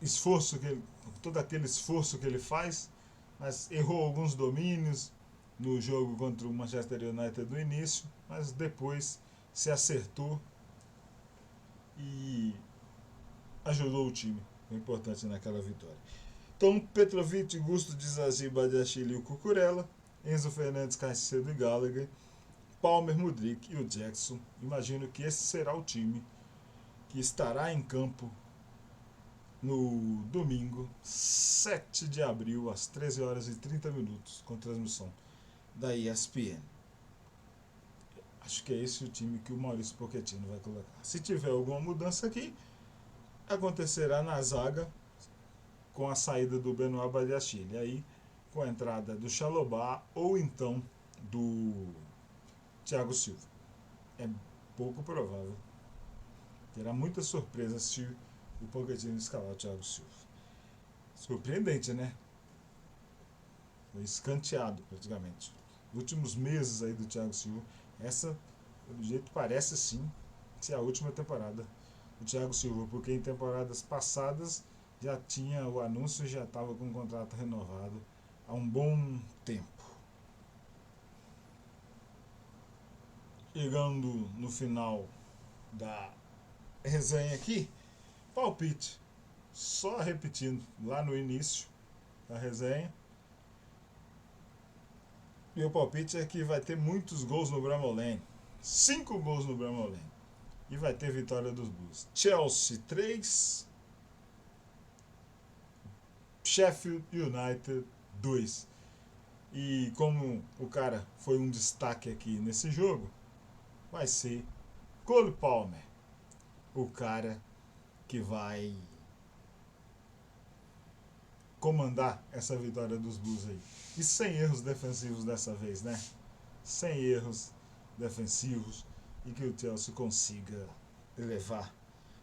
esforço que ele, todo aquele esforço que ele faz, mas errou alguns domínios no jogo contra o Manchester United no início, mas depois se acertou e ajudou o time. Foi importante naquela vitória. Então, Petrovic, Gusto, Disasi, Badiashile e o Cucurella, Enzo Fernandes, Caicedo e Gallagher, Palmer, Mudryk e o Jackson. Imagino que esse será o time que estará em campo no domingo, 7 de abril, às 13 horas e 30 minutos, com transmissão da ESPN. Acho que é esse o time que o Maurício Pochettino vai colocar. Se tiver alguma mudança aqui, acontecerá na zaga com a saída do Benoit Badiashile. Aí, com a entrada do Chalobah ou então do Thiago Silva. É pouco provável. Terá muita surpresa se o Pochettino escalar o Thiago Silva. Surpreendente, né? Foi escanteado praticamente. Nos últimos meses aí do Thiago Silva, essa, pelo jeito, parece sim ser a última temporada do Thiago Silva, porque em temporadas passadas já tinha o anúncio e já estava com o contrato renovado há um bom tempo. Chegando no final da resenha aqui, palpite. Só repetindo lá no início da resenha. Meu palpite é que vai ter muitos gols no Bramall Lane. 5 gols no Bramall Lane. E vai ter vitória dos Blues. Chelsea 3, Sheffield United 2. E como o cara foi um destaque aqui nesse jogo, vai ser Cole Palmer, o cara que vai comandar essa vitória dos Blues aí. E sem erros defensivos dessa vez, né? Sem erros defensivos e que o Chelsea consiga elevar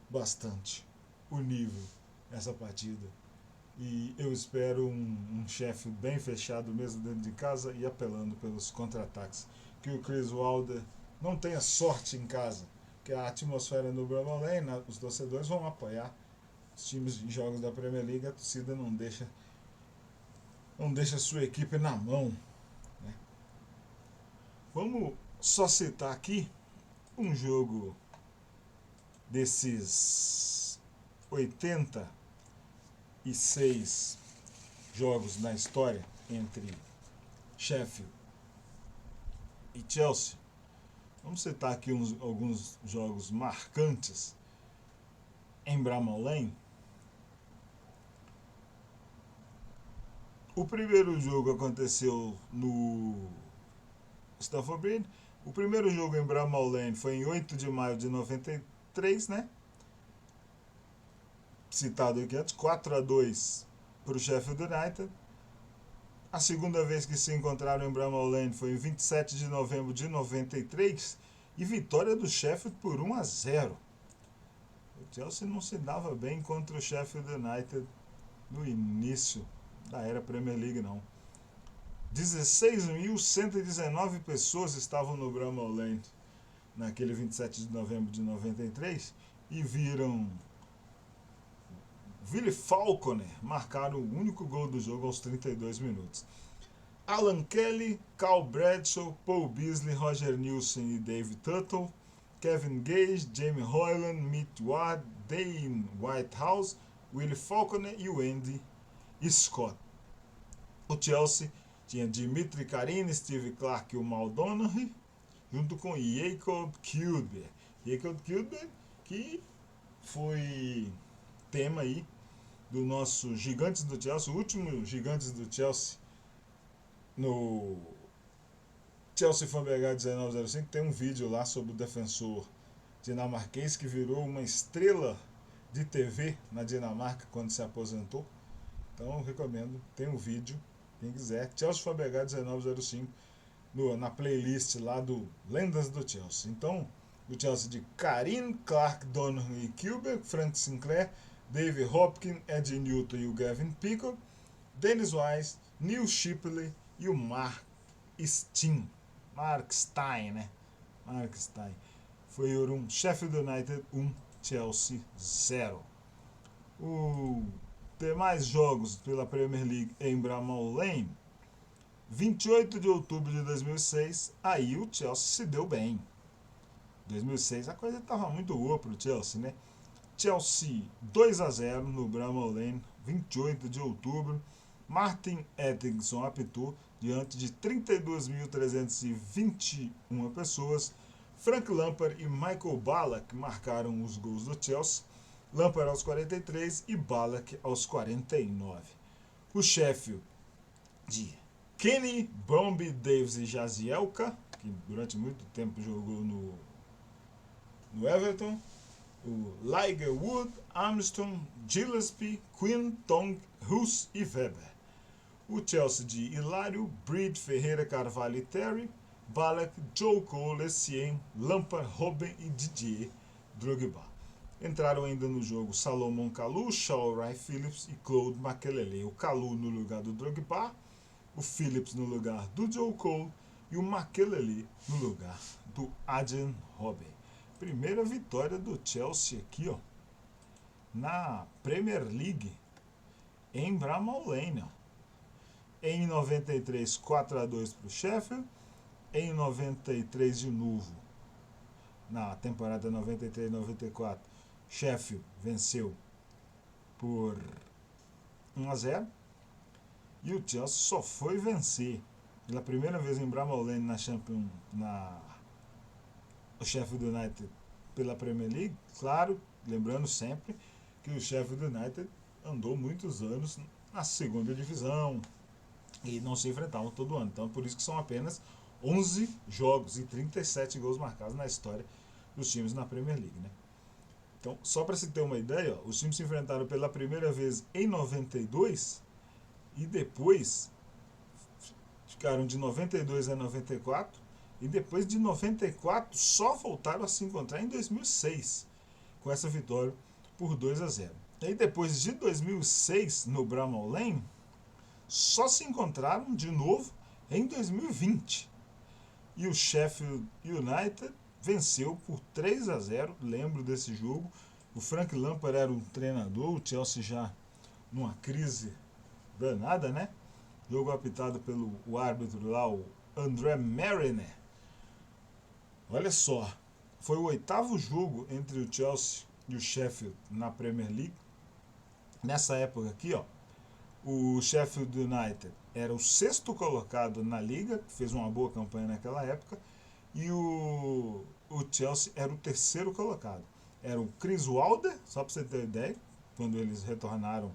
bastante o nível nessa partida. E eu espero um chefe bem fechado mesmo dentro de casa e apelando pelos contra-ataques. Que o Chris Wilder não tenha sorte em casa, que a atmosfera no Bramall Lane, os torcedores vão apoiar os times em jogos da Premier League, a torcida não deixa a sua equipe na mão, né? Vamos só citar aqui um jogo desses 86 jogos na história entre Sheffield e Chelsea, vamos citar aqui alguns jogos marcantes em Bramall Lane. O primeiro jogo aconteceu no Stamford Bridge. O primeiro jogo em Bramall Lane foi em 8 de maio de 93, né? Citado aqui antes, 4-2 para o Sheffield United. A segunda vez que se encontraram em Bramall Lane foi em 27 de novembro de 93 e vitória do Sheffield por 1-0. O Chelsea não se dava bem contra o Sheffield United no início da era Premier League, não. 16.119 pessoas estavam no Bramall Lane naquele 27 de novembro de 93 e viram Willie Falconer marcar o único gol do jogo aos 32 minutos. Alan Kelly, Carl Bradshaw, Paul Beasley, Roger Nilsson e David Tuttle, Kevin Gage, Jamie Hoyland, Mitch Ward, Dane Whitehouse, Willie Falconer e Andy Scott. O Chelsea tinha Dimitri Karin, Steve Clark e o Mal Donaghy, junto com Jacob Kilber. Jacob Kilber, que foi tema aí do nosso Gigantes do Chelsea, o último Gigantes do Chelsea, no Chelsea Fan BH 1905, tem um vídeo lá sobre o defensor dinamarquês que virou uma estrela de TV na Dinamarca quando se aposentou. Então eu recomendo, tem um vídeo, quem quiser, Chelsea Fan BH 1905, na playlist lá do Lendas do Chelsea. Então, do Chelsea de Karin, Clark, Donaghy e Kilber, Frank Sinclair, Dave Hopkins, Ed Newton e o Gavin Peacock, Dennis Wise, Neil Shipley e o Mark Stein. Né? Mark Stein. Foi um Sheffield United 1, Chelsea 0. Os demais jogos pela Premier League em Bramall Lane, 28 de outubro de 2006, aí o Chelsea se deu bem. 2006 a coisa estava muito boa para o Chelsea, né? Chelsea 2-0 no Bramall Lane, 28 de outubro. Martin Atkinson apitou diante de 32.321 pessoas. Frank Lampard e Michael Ballack marcaram os gols do Chelsea. Lampard aos 43 e Ballack aos 49. O Sheffield de Kenny, Bromby, Davis e Jazielka, que durante muito tempo jogou no Everton. O Liger Wood, Armstrong, Gillespie, Quinn, Tong, Huss e Weber. O Chelsea de Hilário, Breed, Ferreira, Carvalho e Terry, Ballack, Joe Cole, Essien, Lampard, Robben e Didier Drogba. Entraram ainda no jogo Salomon Kalou, Shaw Wright-Phillips e Claude Makelele. O Kalou no lugar do Drogba, o Phillips no lugar do Joe Cole e o Makelele no lugar do Arjen Robben. Primeira vitória do Chelsea aqui, ó, na Premier League em Bramall Lane, ó. Em 93, 4-2 para o Sheffield. Em 93 de novo, na temporada 93-94, Sheffield venceu por 1-0. E o Chelsea só foi vencer pela primeira vez em Bramall Lane na Champions, o Sheffield United pela Premier League. Claro, lembrando sempre que o Sheffield United andou muitos anos na segunda divisão e não se enfrentavam todo ano. Então, por isso que são apenas 11 jogos e 37 gols marcados na história dos times na Premier League, né? Então, só para se ter uma ideia, ó, os times se enfrentaram pela primeira vez em 92 e depois ficaram de 92 a 94 e depois de 94 só voltaram a se encontrar em 2006 com essa vitória por 2-0. E depois de 2006 no Bramall Lane só se encontraram de novo em 2020. E o Sheffield United venceu por 3-0, lembro desse jogo. O Frank Lampard era o treinador, o Chelsea já numa crise danada, né? Jogo apitado pelo árbitro lá, o André Mariner. Olha só, Foi o 8º jogo entre o Chelsea e o Sheffield na Premier League. Nessa época aqui, ó, o Sheffield United era o 6º colocado na liga, fez uma boa campanha naquela época, e o Chelsea era o 3º colocado. Era o Chris Wilder, só para você ter ideia, quando eles retornaram,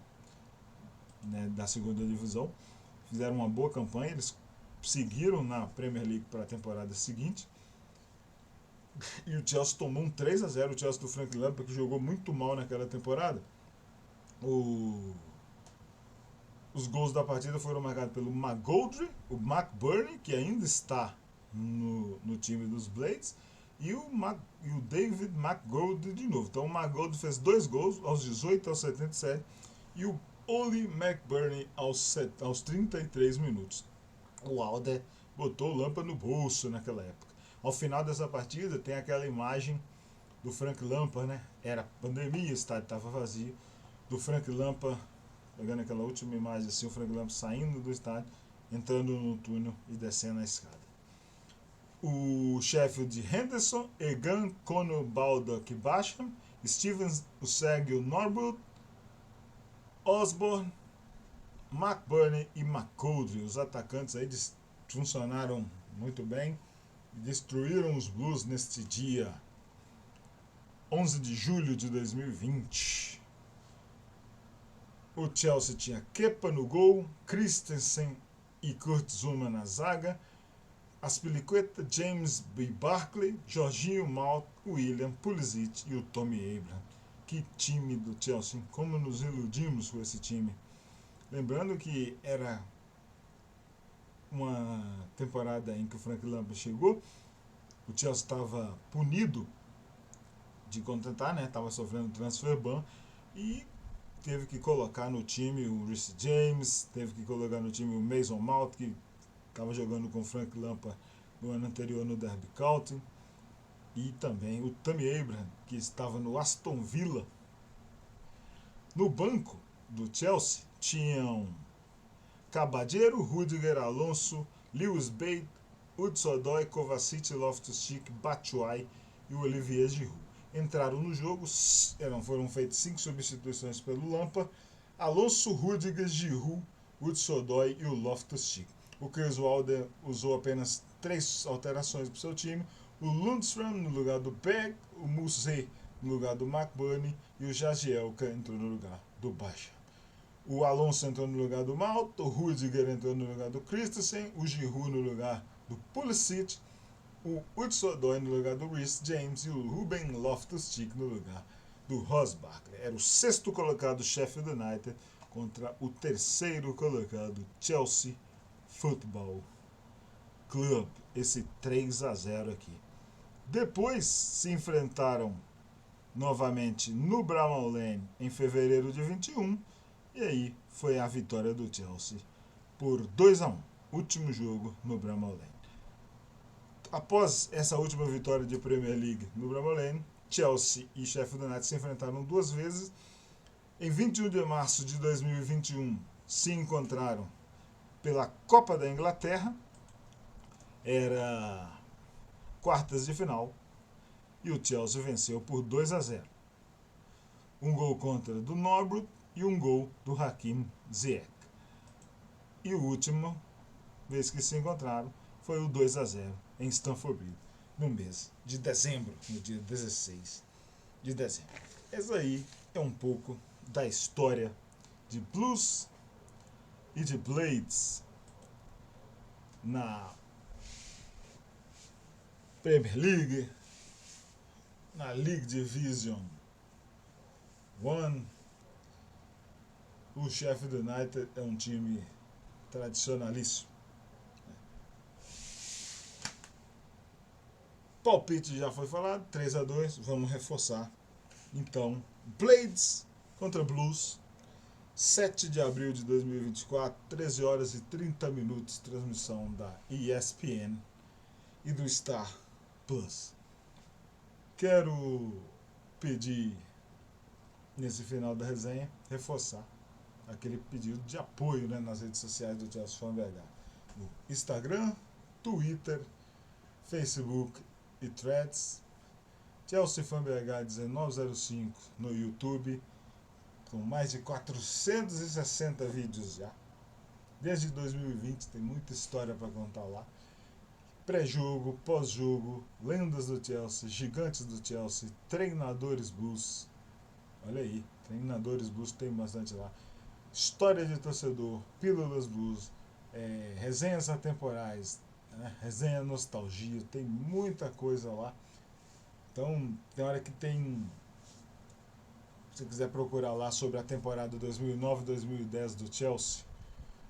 né, da segunda divisão, fizeram uma boa campanha, eles seguiram na Premier League para a temporada seguinte. E o Chelsea tomou um 3-0, o Chelsea do Frank Lampard, que jogou muito mal naquela temporada. Os gols da partida foram marcados pelo McGoldrick, o McBurney, que ainda está no time dos Blades, e o David McGoldrick de novo. Então o McGoldrick fez 2 gols aos 18 aos 77 e o Oli McBurney aos 33 minutos. O Alder botou o Lampard no bolso naquela época. Ao final dessa partida tem aquela imagem do Frank Lampard, né? Era pandemia, o estádio estava vazio, do Frank Lampard, pegando aquela última imagem assim, o Frank Lampard saindo do estádio, entrando no túnel e descendo a escada. O Sheffield de Henderson, Egan, Conor, Baldock, Basham, Stevens, Sergio Norwood, Osborne, McBurney e McGoldrick. Os atacantes aí funcionaram muito bem e destruíram os Blues neste dia 11 de julho de 2020. O Chelsea tinha Kepa no gol, Christensen e Kurt Zouma na zaga, Aspilicueta, James B. Barkley, Jorginho Malt, William Pulisic e o Tommy Abraham. Que time do Chelsea, como nos iludimos com esse time. Lembrando que era uma temporada em que o Frank Lampard chegou, o Chelsea estava punido de contratar, né? Estava sofrendo transfer ban e teve que colocar no time o Reece James, teve que colocar no time o Mason Mount, que estava jogando com o Frank Lampard no ano anterior no Derby County, e também o Tammy Abraham, que estava no Aston Villa. No banco do Chelsea tinham Caballero, Rudiger, Alonso, Lewis Bate, Hudson-Odoi, Kovacic, Loftus-Cheek, Batshuayi e o Olivier Giroud. Entraram no jogo, foram feitas 5 substituições pelo Lampard: Alonso, Rudiger, Giroud, Hudson-Odoi e o Loftus-Cheek. O Chris Wilder usou apenas 3 alterações para o seu time: o Lundstram no lugar do Peg, o Moussé no lugar do McBurney e o Jagielka entrou no lugar do Baixa. O Alonso entrou no lugar do Malt, o Rudiger entrou no lugar do Christensen, o Giroud no lugar do Pulisic, o Hudson-Odoi no lugar do Reece James e o Ruben Loftus-Cheek no lugar do Ross Barkley. Era o 6º colocado Sheffield United contra o 3º colocado Chelsea Football Club. Esse 3-0 aqui. Depois se enfrentaram novamente no Bramall Lane em fevereiro de 21, e aí foi a vitória do Chelsea por 2-1. Último jogo no Bramall Lane. Após essa última vitória de Premier League no Bramall Lane, Chelsea e Sheffield United se enfrentaram 2 vezes. Em 21 de março de 2021 se encontraram pela Copa da Inglaterra. Era quartas de final e o Chelsea venceu por 2-0. Um gol contra do Norwood e um gol do Hakim Ziyech. E o último vez que se encontraram foi o 2-0 em Stamford Bridge, no mês de dezembro, no dia 16 de dezembro. Essa aí é um pouco da história de Blues e de Blades na Premier League, na League Division 1. O Sheffield United é um time tradicionalíssimo. Palpite já foi falado, 3-2, vamos reforçar. Então, Blades contra Blues, 7 de abril de 2024, 13 horas e 30 minutos, transmissão da ESPN e do Star Plus. Quero pedir, nesse final da resenha, reforçar aquele pedido de apoio, né, nas redes sociais do Chelsea Fan BH. No Instagram, Twitter, Facebook e Threads. Chelsea Fan BH 1905 no YouTube, com mais de 460 vídeos já. Desde 2020 tem muita história para contar lá. Pré-jogo, pós-jogo, lendas do Chelsea, gigantes do Chelsea, treinadores blues. Olha aí, treinadores blues tem bastante lá. História de torcedor, pílulas blues, resenhas atemporais, né? Resenha nostalgia, tem muita coisa lá. Então, tem hora que tem, se você quiser procurar lá sobre a temporada 2009-2010 do Chelsea,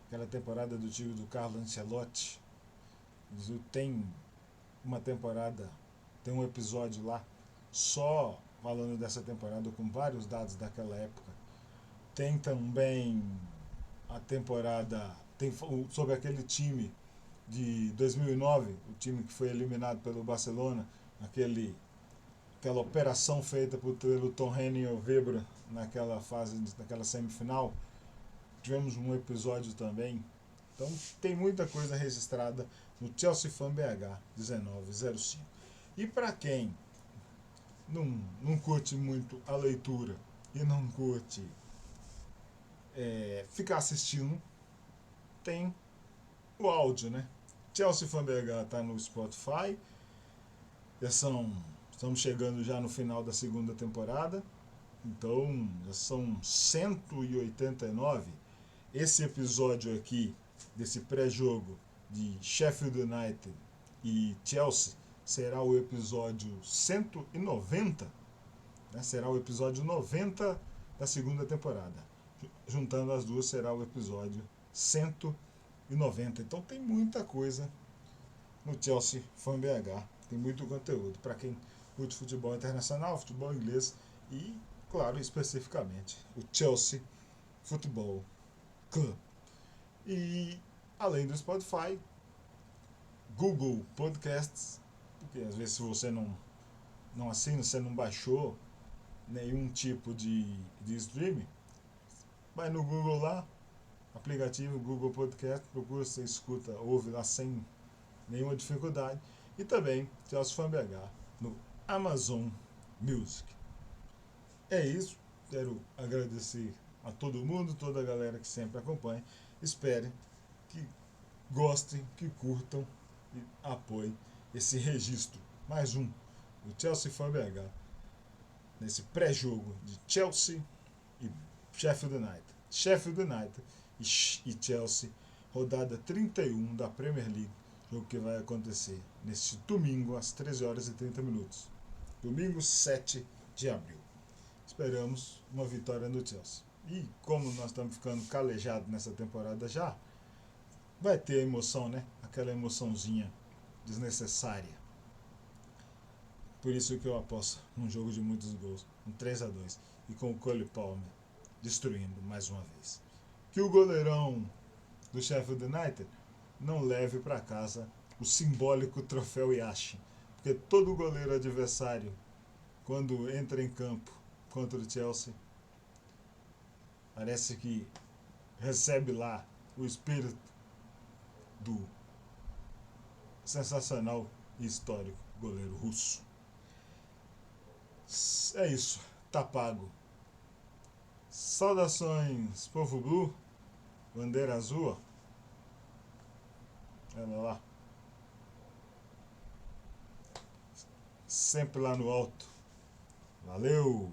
aquela temporada do time do Carlo Ancelotti, tem uma temporada, tem um episódio lá só falando dessa temporada com vários dados daquela época. Tem também a temporada, tem sobre aquele time de 2009, o time que foi eliminado pelo Barcelona, aquela operação feita pelo Tom Henning e o Vibra naquela fase, naquela semifinal. Tivemos um episódio também. Então tem muita coisa registrada no Chelsea Fan BH 1905. E para quem não curte muito a leitura e não curte ficar assistindo, tem o áudio, né? Chelsea Fan BH está no Spotify. Estamos chegando já no final da segunda temporada. Então já são 189. Esse episódio aqui desse pré-jogo de Sheffield United e Chelsea será o episódio 190, né? Será o episódio 90 da segunda temporada. Juntando as duas será o episódio 190. Então tem muita coisa no Chelsea Fan BH, tem muito conteúdo para quem curte futebol internacional, futebol inglês e, claro, especificamente o Chelsea Futebol Club. E além do Spotify, Google Podcasts, porque às vezes se você não assina, você não baixou nenhum tipo de streaming, vai no Google lá, aplicativo Google Podcast, procura, você escuta, ouve lá sem nenhuma dificuldade. E também Chelsea Fan BH no Amazon Music. É isso, quero agradecer a todo mundo, toda a galera que sempre acompanha. Espero que gostem, que curtam e apoiem esse registro. Mais um do Chelsea Fan BH nesse pré-jogo de Chelsea e Sheffield United. Sheffield United e Chelsea, rodada 31 da Premier League, jogo que vai acontecer neste domingo às 13 horas e 30 minutos. Domingo 7 de abril. Esperamos uma vitória no Chelsea. E como nós estamos ficando calejados nessa temporada já, vai ter emoção, né? Aquela emoçãozinha desnecessária. Por isso que eu aposto num jogo de muitos gols, um 3-2, e com o Cole Palmer destruindo mais uma vez. Que o goleirão do Sheffield United não leve para casa o simbólico troféu Yashin, porque todo goleiro adversário, quando entra em campo contra o Chelsea, parece que recebe lá o espírito do sensacional e histórico goleiro russo. É isso, tá pago. Saudações, povo blue, bandeira azul, olha lá, sempre lá no alto. Valeu!